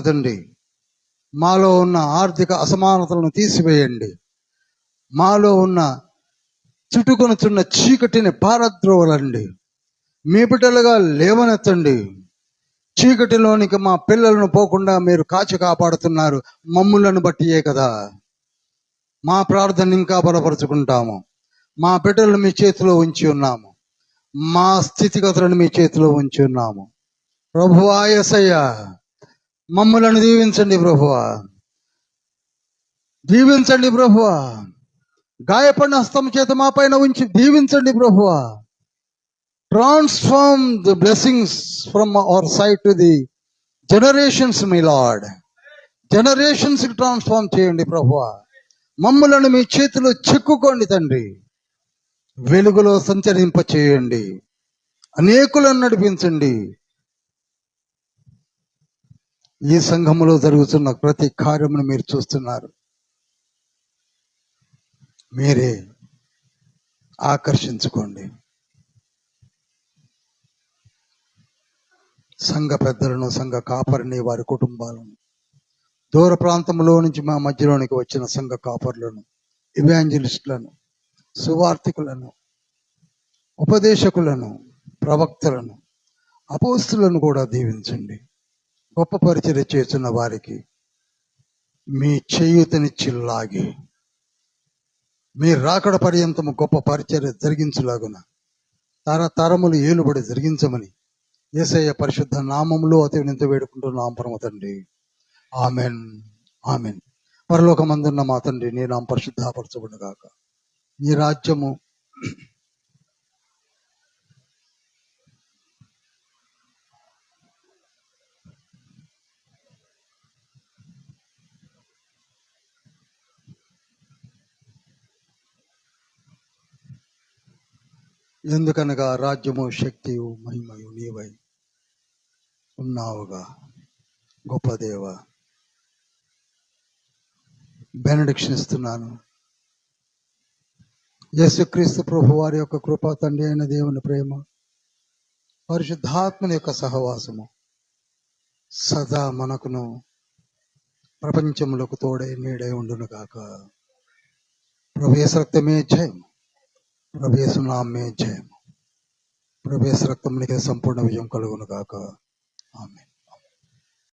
Speaker 1: తండ్రి. మాలో ఉన్న ఆర్థిక అసమానతలను తీసివేయండి, మాలో ఉన్న చుట్టుకొనుచున్న చీకటిని పారద్రోవలండి, మీ బిడ్డలుగా లేవనెత్తండి. చీకటిలోనికి మా పిల్లలను పోకుండా మీరు కాచి కాపాడుతున్నారు, మమ్ములను బట్టియే కదా. మా ప్రార్థన ఇంకా బలపరుచుకుంటాము. మా బిడ్డలను మీ చేతిలో ఉంచి ఉన్నాము, మా స్థితిగతులను మీ చేతిలో ఉంచి ఉన్నాము. ప్రభువా యేసయ్యా, మమ్ములను దీవించండి ప్రభువా, దీవించండి ప్రభువా. గాయపడిన హస్తం చేత మా పైన ఉంచి దీవించండి ప్రభువా. Transform the blessings from our side to the generations my lord. Generations transform చేయండి ప్రభువా. మమ్ములను మీ చేతిలో చెక్కుకోండి తండ్రి, వెలుగులో సంచరింప చేయండి, అనేకులను నడిపించండి. ఈ సంఘములో జరుగుతున్న ప్రతి కార్యమును మీరు చూస్తున్నారు, మీరే ఆకర్షించుకోండి. సంఘ పెద్దలను, సంఘ కాపరిని, వారి కుటుంబాలను, దూర ప్రాంతంలో నుంచి మా మధ్యలోనికి వచ్చిన సంఘ కాపరులను, ఇవాంజలిస్టులను, సువార్థికులను, ఉపదేశకులను, ప్రవక్తలను, అపోస్తులను కూడా దీవించండి. గొప్ప పరిచర్య చేస్తున్న వారికి మీ చేయూతనిచ్చి లాగి మీ రాకడ పర్యంతము గొప్ప పరిచర్య జరిగించులాగున తరతరములు ఏలుబడి జరిగించమని యేసయ్య పరిశుద్ధ నామములో అతి వినతి వేడుకుంటున్నాం పరమ తండ్రి. Amen, amen. పరలోకమందున్న మా తండ్రి, నీ నామం పరిశుద్ధపరచబడును గాక. నీ రాజ్యము ఎందుకనగా రాజ్యము, శక్తియు, మహిమయు నీవై ఉన్నావుగా గొప్ప దేవ. బెనడిక్షన్ ఇస్తున్నాను. యేసుక్రీస్తు ప్రభు వారి యొక్క కృప, తండ్రి అయిన దేవుని ప్రేమ, పరిశుద్ధాత్మని యొక్క సహవాసము సదా మనకును ప్రపంచములకు తోడై నీడై ఉండును గాక. ప్రభు యేసు రక్తమే జయము, ప్రభు యేసు నామమే జయము, ప్రభు యేసు రక్తమునికే సంపూర్ణ విజయం కలుగును గాక. ఆమేన్.